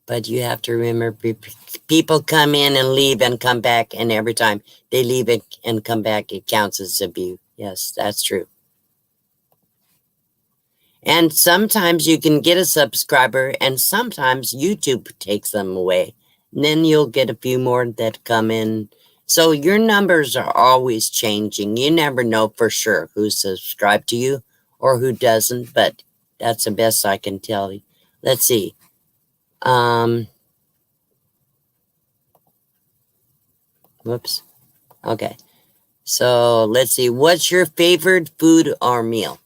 But you have to remember, people come in and leave and come back, and every time they leave it and come back, it counts as a view. Yes, that's true. And sometimes you can get a subscriber, and sometimes YouTube takes them away. And then you'll get a few more that come in. So your numbers are always changing. You never know for sure who's subscribed to you or who doesn't, but that's the best I can tell you. Let's see. Whoops. Okay. So let's see. What's your favorite food or meal?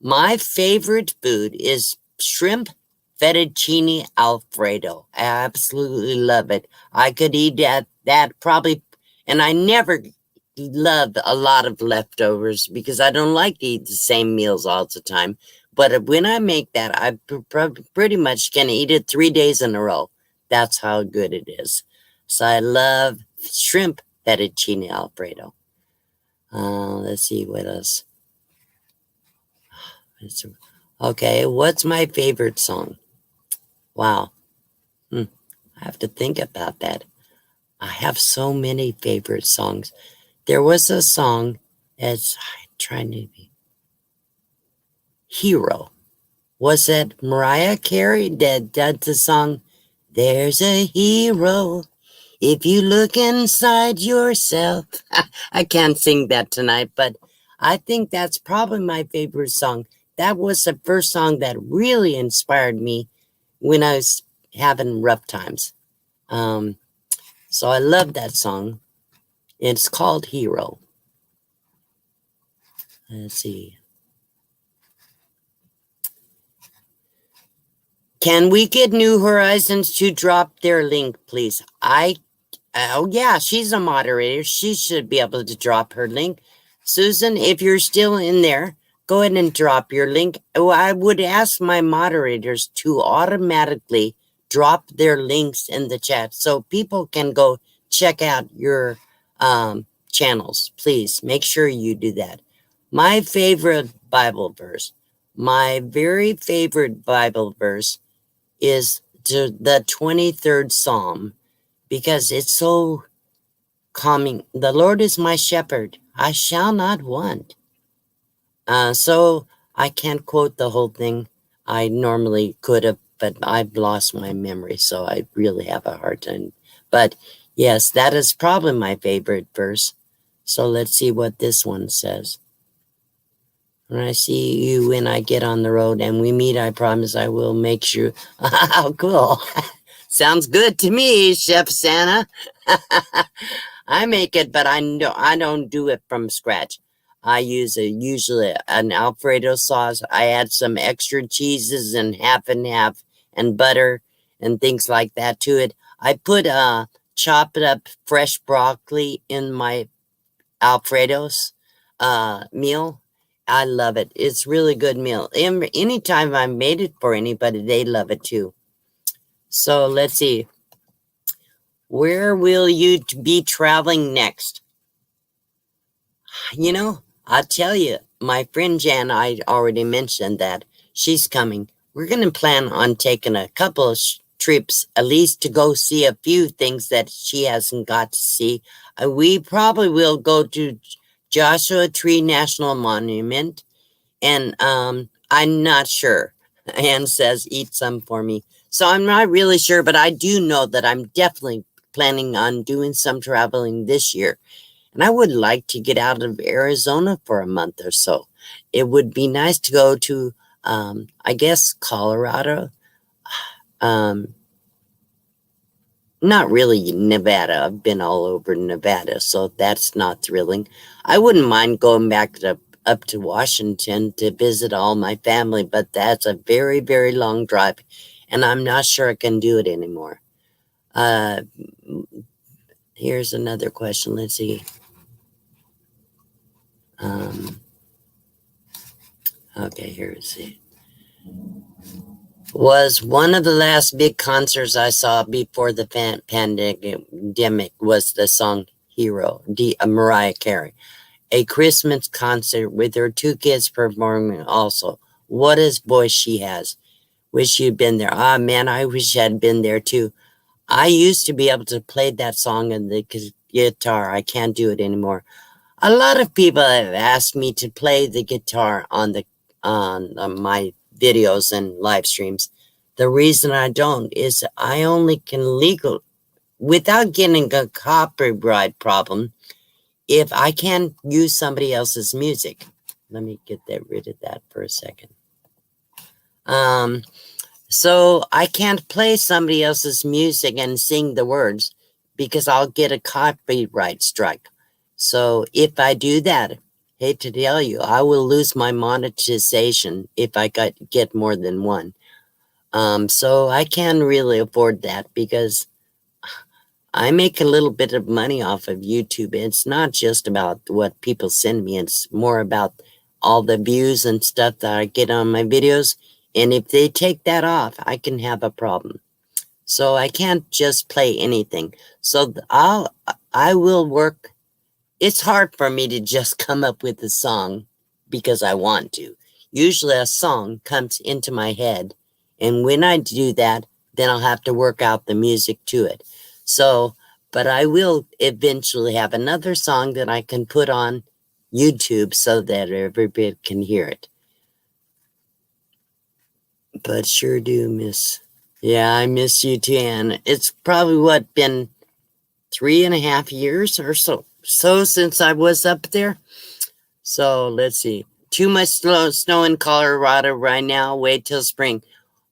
My favorite food is shrimp fettuccine Alfredo. I absolutely love it. I could eat that probably, and I never love a lot of leftovers because I don't like to eat the same meals all the time. But when I make that, I pretty much can eat it 3 days in a row. That's how good it is. So I love shrimp fettuccine Alfredo. Let's see what else. Okay, what's my favorite song? Wow. I have to think about that. I have so many favorite songs. There was a song that's trying to be Hero. Was it Mariah Carey that did the song, There's a Hero if you look inside yourself? I can't sing that tonight, but I think that's probably my favorite song. that was the first song that really inspired me when I was having rough times. So I love that song. It's called Hero. Let's see. Can we get New Horizons to drop their link, please? Oh yeah, she's a moderator. She should be able to drop her link. Susan, if you're still in there, go ahead and drop your link. Oh, I would ask my moderators to automatically drop their links in the chat so people can go check out your channels. Please make sure you do that. My favorite Bible verse, my very favorite Bible verse is the 23rd Psalm, because it's so calming. The Lord is my shepherd, I shall not want. So I can't quote the whole thing. I normally could have, but I've lost my memory, so I really have a hard time. But yes, that is probably my favorite verse. So let's see what this one says. When I see you when I get on the road and we meet, I promise I will make sure. Oh, cool. Sounds good to me, Chef Santa. I make it, but I don't do it from scratch. I use usually an Alfredo sauce. I add some extra cheeses and half and butter and things like that to it. I put chopped up fresh broccoli in my Alfredo's meal. I love it. It's really good meal. Anytime I made it for anybody, they love it too. So let's see. Where will you be traveling next? You know, I'll tell you, my friend Jan, I already mentioned that she's coming. We're going to plan on taking a couple of trips, at least to go see a few things that she hasn't got to see. We probably will go to Joshua Tree National Monument, and I'm not sure. Anne says, eat some for me. So I'm not really sure, but I do know that I'm definitely planning on doing some traveling this year. And I would like to get out of Arizona for a month or so. It would be nice to go to, I guess, Colorado. Not really Nevada. I've been all over Nevada, so that's not thrilling. I wouldn't mind going back up to Washington to visit all my family, but that's a very, very long drive, and I'm not sure I can do it anymore. Here's another question. Let's see. Okay, here is it. Was one of the last big concerts I saw before the pandemic was the song Hero, Mariah Carey. A Christmas concert with her two kids performing also. What a voice she has. Wish you'd been there. Ah, man, I wish I'd been there too. I used to be able to play that song on the guitar. I can't do it anymore. A lot of people have asked me to play the guitar on my videos and live streams. The reason I don't is I only can without getting a copyright problem, if I can't use somebody else's music. Let me get rid of that for a second. So I can't play somebody else's music and sing the words because I'll get a copyright strike. So if I do that, hate to tell you, I will lose my monetization if I get more than one. So I can't really afford that because I make a little bit of money off of YouTube. It's not just about what people send me. It's more about all the views and stuff that I get on my videos. And if they take that off, I can have a problem. So I can't just play anything. So I will work. It's hard for me to just come up with a song because I want to. Usually a song comes into my head. And when I do that, then I'll have to work out the music to it. So, but I will eventually have another song that I can put on YouTube so that everybody can hear it. But sure do miss. Yeah, I miss you too, Anne. It's probably been 3.5 years or so since I was up there. So let's see. Too much snow in Colorado right now. Wait till spring.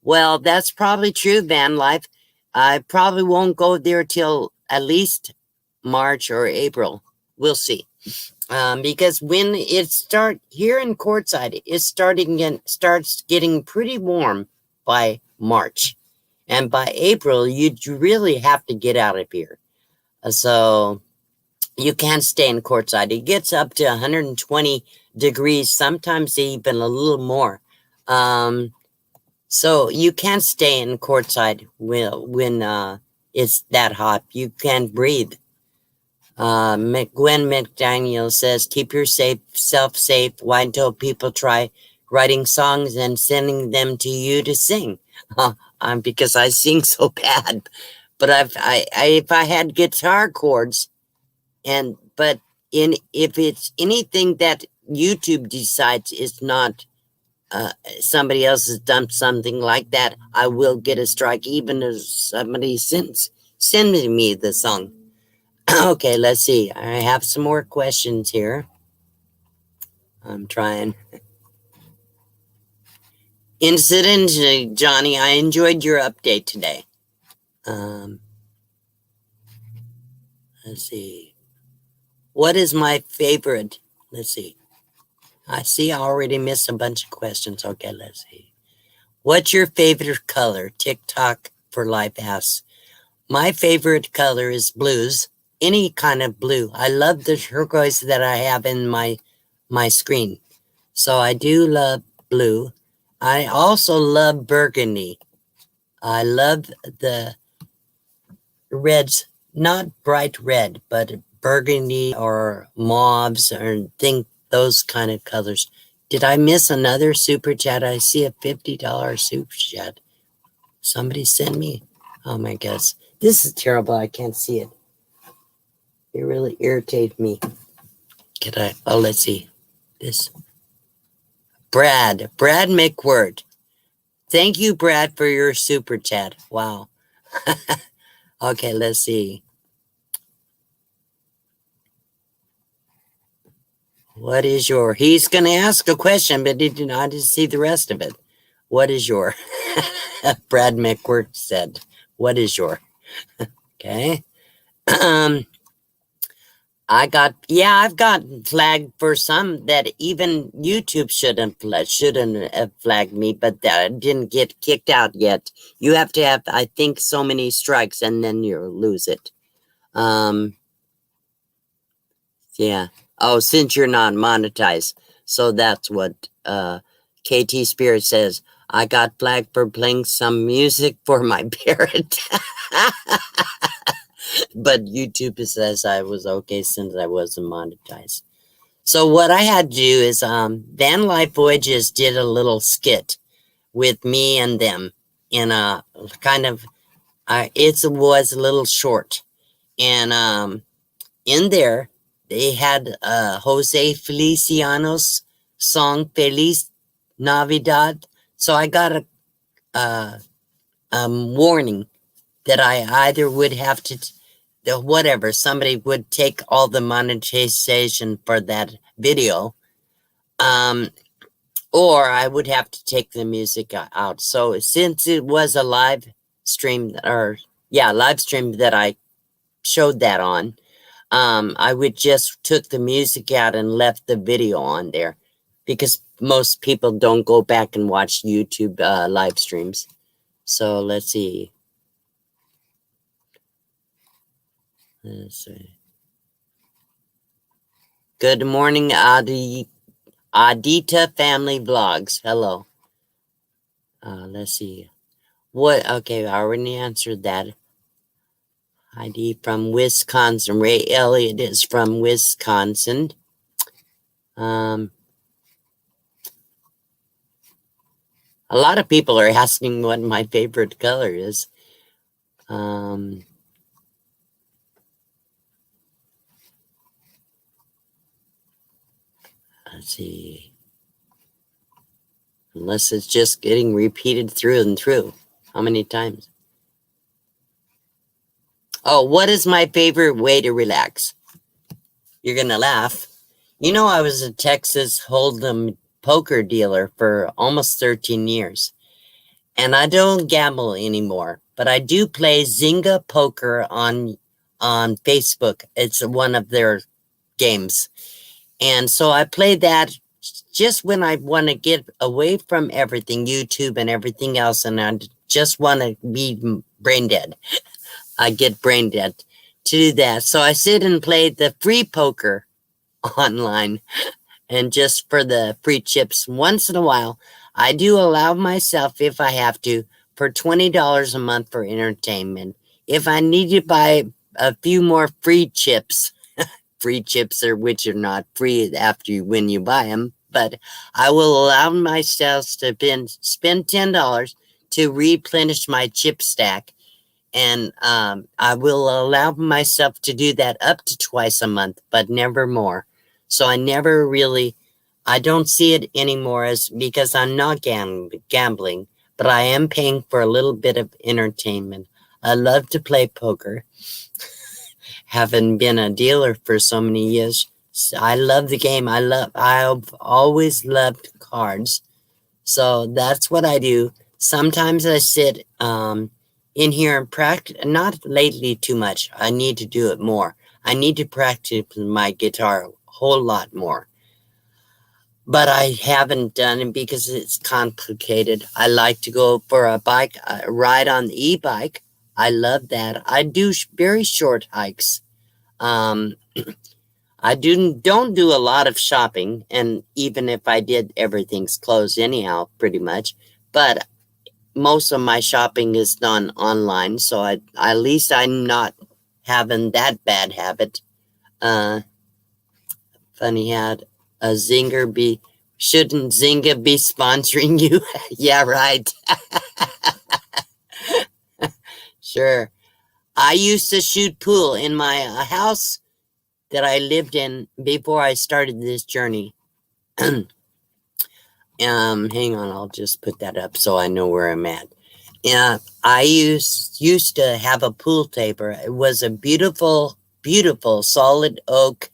Well, that's probably true, Van Life. I probably won't go there till at least March or April. We'll see. Because when it starts here in Quartzsite, starts getting pretty warm by March. And by April, you really have to get out of here. So you can't stay in Quartzsite. It gets up to 120 degrees, sometimes even a little more. So you can't stay in Quartzsite when it's that hot. You can't breathe. Gwen McDaniel says, keep yourself safe. Why until people try writing songs and sending them to you to sing? Because I sing so bad. But if I had guitar chords, if it's anything that YouTube decides is not somebody else has done something like that, I will get a strike, even if somebody sends me the song. Okay, let's see. I have some more questions here. I'm trying. Incidentally, Johnny, I enjoyed your update today. Let's see. What is my favorite? Let's see. I see I already missed a bunch of questions. Okay, let's see. What's your favorite color? TikTok for Life asks. My favorite color is blues. Any kind of blue. I love the turquoise that I have in my screen. So I do love blue. I also love burgundy. I love the reds, not bright red, but burgundy or mauves or those kind of colors. Did I miss another super chat? I see a $50 super chat. Somebody send me. Oh my gosh. This is terrible. I can't see it. It really irritates me. Let's see. This. Brad McWord. Thank you, Brad, for your super chat. Wow. Okay, let's see. What is your... He's going to ask a question, but I didn't see the rest of it. What is your... Brad McWord said, what is your... Okay. I've gotten flagged for some that even YouTube shouldn't have flagged me, but I didn't get kicked out yet. You have to have, I think, so many strikes and then you lose it. Yeah. Oh, since you're not monetized. So that's what KT Spirit says. I got flagged for playing some music for my parrot. But YouTube says I was okay since I wasn't monetized. So what I had to do is Van Life Voyages did a little skit with me and them in a kind of it was a little short. And in there they had Jose Feliciano's song Feliz Navidad. So I got a warning that I either would have to somebody would take all the monetization for that video, or I would have to take the music out. So since it was a live stream that I showed that on, I would just took the music out and left the video on there, because most people don't go back and watch YouTube live streams. So let's see. Let's see. Good morning, Adita Family Vlogs. Hello. Let's see. Okay, I already answered that. ID from Wisconsin. Ray Elliott is from Wisconsin. A lot of people are asking what my favorite color is. Let's see. Unless it's just getting repeated through and through. How many times? Oh, what is my favorite way to relax? You're going to laugh. You know, I was a Texas Hold'em poker dealer for almost 13 years. And I don't gamble anymore, but I do play Zynga Poker on Facebook. It's one of their games. And so I play that just when I want to get away from everything, YouTube and everything else, and I just want to be brain dead. I get brain dead to do that. So I sit and play the free poker online, and just for the free chips once in a while. I do allow myself, if I have to, for $20 a month for entertainment. If I need to buy a few more free chips, which are not free when you buy them, but I will allow myself to spend $10 to replenish my chip stack. And I will allow myself to do that up to twice a month, but never more. So I don't see it anymore as because I'm not gambling, but I am paying for a little bit of entertainment. I love to play poker. Having been a dealer for so many years, I love the game. I've always loved cards. So that's what I do. Sometimes I sit in here and practice, not lately too much. I need to do it more. I need to practice my guitar a whole lot more. But I haven't done it because it's complicated. I like to go for a bike ride on the e-bike. I love that. I do very short hikes. I don't do a lot of shopping, and even if I did, everything's closed anyhow, pretty much. But most of my shopping is done online, so at least I'm not having that bad habit. Funny how shouldn't Zynga be sponsoring you? Yeah, right. Sure. I used to shoot pool in my house that I lived in before I started this journey. Hang on, I'll just put that up so I know where I'm at. Yeah, I used to have a pool table. It was a beautiful, beautiful solid oak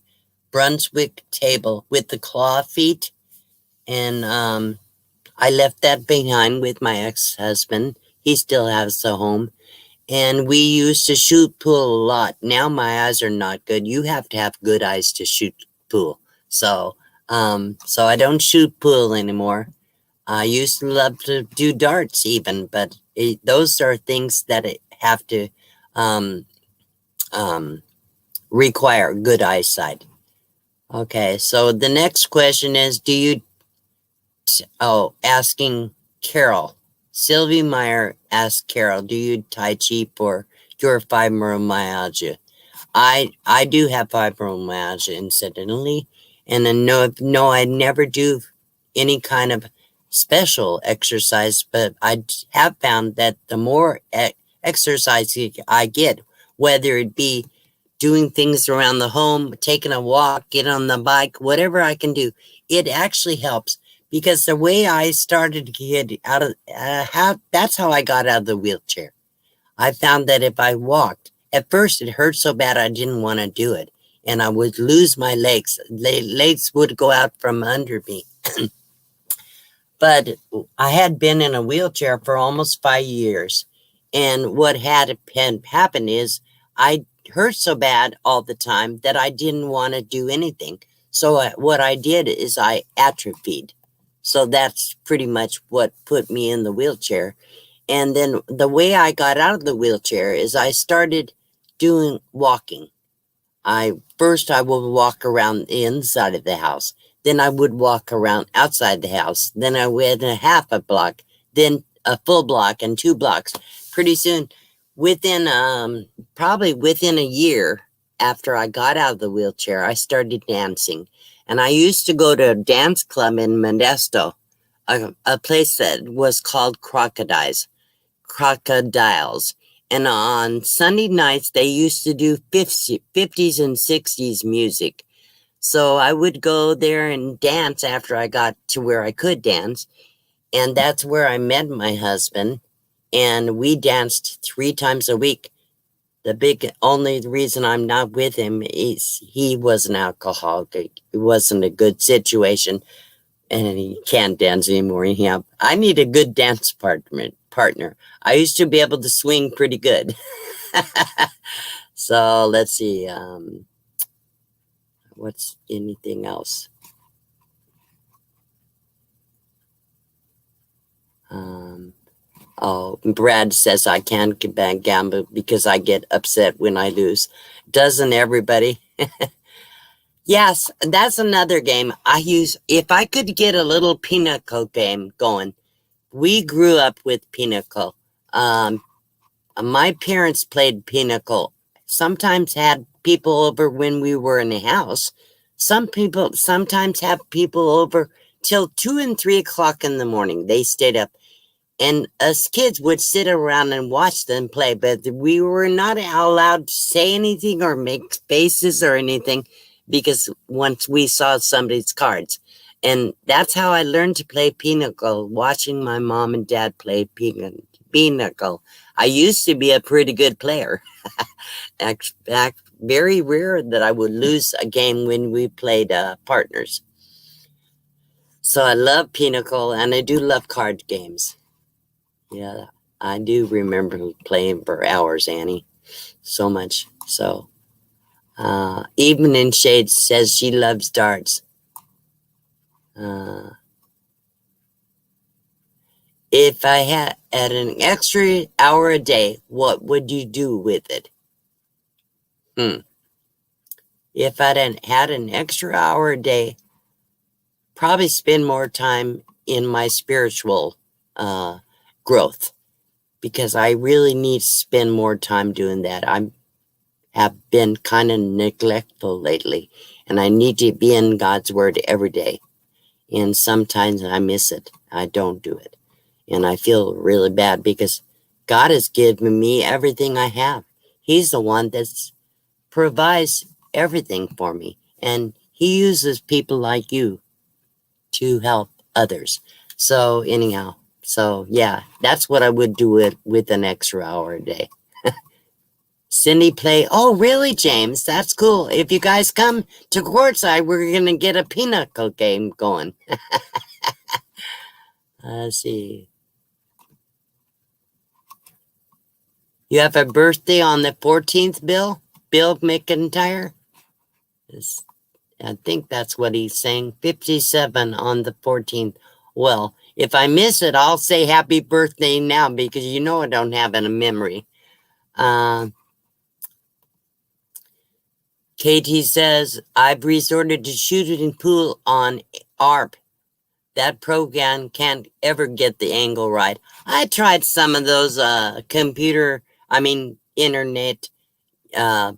Brunswick table with the claw feet. And I left that behind with my ex-husband. He still has the home. And we used to shoot pool a lot. Now my eyes are not good. You have to have good eyes to shoot pool. So I don't shoot pool anymore. I used to love to do darts even, but those are things that have to require good eyesight. Okay, so the next question is, asking Carol. Sylvie Meyer asked Carol, do you Tai Chi for your fibromyalgia? I do have fibromyalgia, incidentally. And I never do any kind of special exercise, but I have found that the more exercise I get, whether it be doing things around the home, taking a walk, get on the bike, whatever I can do, it actually helps. Because the way I started to get out of, that's how I got out of the wheelchair. I found that if I walked, at first it hurt so bad I didn't want to do it. And I would lose my legs. Legs would go out from under me. But I had been in a wheelchair for almost 5 years. And what had happened is I hurt so bad all the time that I didn't want to do anything. So what I did is I atrophied. So that's pretty much what put me in the wheelchair. And then the way I got out of the wheelchair is I started doing walking. First I would walk around the inside of the house. Then I would walk around outside the house. Then I went a half a block, then a full block and 2 blocks. Pretty soon, probably within a year after I got out of the wheelchair, I started dancing. And I used to go to a dance club in Modesto, a place that was called Crocodiles. And on Sunday nights, they used to do 50s and 60s music. So I would go there and dance after I got to where I could dance. And that's where I met my husband. And we danced 3 times a week. The only reason I'm not with him is he was an alcoholic. It wasn't a good situation. and he can't dance anymore. Anyhow, I need a good dance partner. I used to be able to swing pretty good. So let's see. What's anything else? Oh, Brad says I can't gamble because I get upset when I lose. Doesn't everybody? Yes, that's another game I use. If I could get a little Pinochle game going, we grew up with Pinochle. My parents played Pinochle. Sometimes had people over when we were in the house. Some people sometimes have people over till 2 and 3 o'clock in the morning. They stayed up. And us kids would sit around and watch them play, but we were not allowed to say anything or make faces or anything because once we saw somebody's cards. And that's how I learned to play Pinochle, watching my mom and dad play Pinochle. I used to be a pretty good player. Actually, very rare that I would lose a game when we played partners. So I love Pinochle, and I do love card games. Yeah, I do remember playing for hours, Annie. So much. So, Evening Shade says she loves darts. If I had an extra hour a day, what would you do with it? If I had an extra hour a day, probably spend more time in my spiritual growth, because I really need to spend more time doing that. I have been kind of neglectful lately, and I need to be in God's Word every day. And sometimes I miss it. I don't do it. And I feel really bad because God has given me everything I have. He's the one that provides everything for me. And He uses people like you to help others. So anyhow, yeah, that's what I would do with an extra hour a day. Cindy play. Oh, really, James? That's cool. If you guys come to Quartzsite, we're going to get a Pinochle game going. Let's see. You have a birthday on the 14th, Bill? Bill McIntyre? I think that's what he's saying. 57 on the 14th. Well, if I miss it, I'll say happy birthday now because you know I don't have it in memory. Katie says, I've resorted to shooting pool on ARP. That program can't ever get the angle right. I tried some of those internet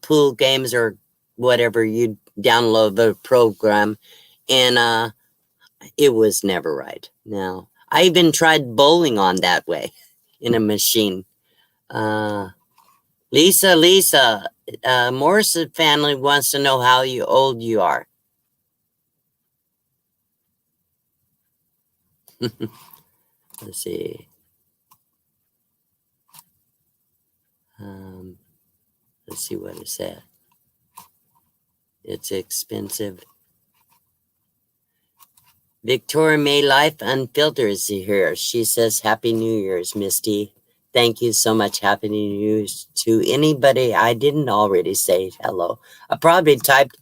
pool games or whatever. You download the program, and it was never right. No. I even tried bowling on that way in a machine. Lisa, Morrison family wants to know how old you are. Let's see. Let's see what it said. It's expensive. Victoria May Life Unfiltered is here. She says, Happy New Year's, Misty. Thank you so much. Happy New Year's to anybody I didn't already say hello. I probably typed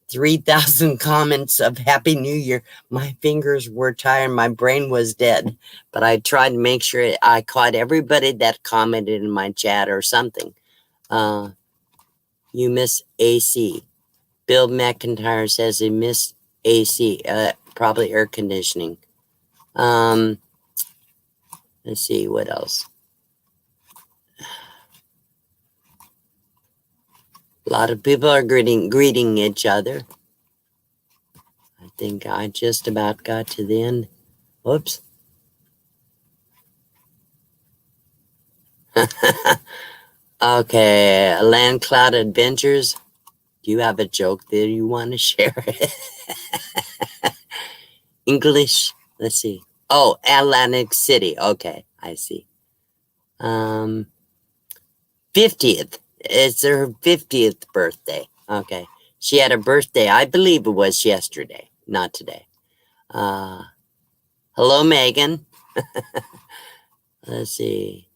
3,000 comments of Happy New Year. My fingers were tired. My brain was dead. But I tried to make sure I caught everybody that commented in my chat or something. You miss AC. Bill McIntyre says he missed AC. Probably air conditioning. Let's see, what else? A lot of people are greeting each other. I think I just about got to the end. Whoops. Okay, Land Cloud Adventures. Do you have a joke that you want to share? English. Let's see. Oh, Atlantic City. Okay, I see. 50th. It's her 50th birthday. Okay. She had a birthday, I believe it was yesterday, not today. Hello, Megan. Let's see.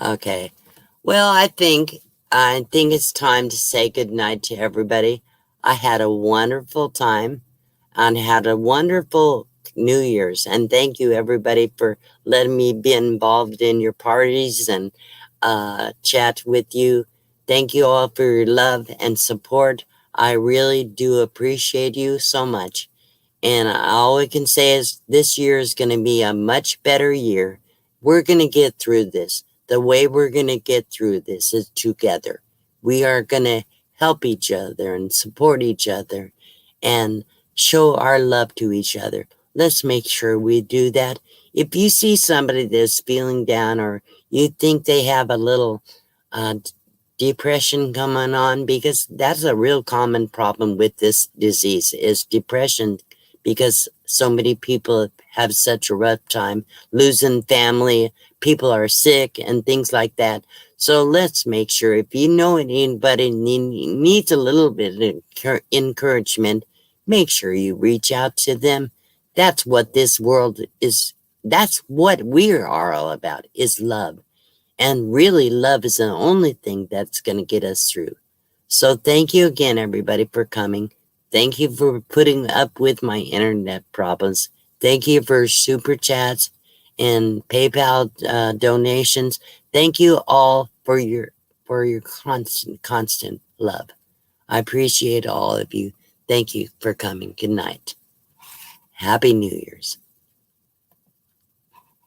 Okay. Well, I think it's time to say goodnight to everybody. I had a wonderful time and had a wonderful New Year's. And thank you, everybody, for letting me be involved in your parties and chat with you. Thank you all for your love and support. I really do appreciate you so much. And all I can say is this year is going to be a much better year. We're going to get through this. The way we're going to get through this is together. We are going to help each other and support each other and show our love to each other. Let's make sure we do that. If you see somebody that's feeling down or you think they have a little depression coming on, because that's a real common problem with this disease is depression, because so many people have such a rough time losing family, people are sick and things like that. So let's make sure if you know anybody needs a little bit of encouragement, make sure you reach out to them. That's what this world is. That's what we are all about, is love. And really, love is the only thing that's going to get us through. So thank you again, everybody, for coming. Thank you for putting up with my internet problems. Thank you for super chats and PayPal donations. Thank you all for your constant love. I appreciate all of you. Thank you for coming. Good night. Happy New Year's.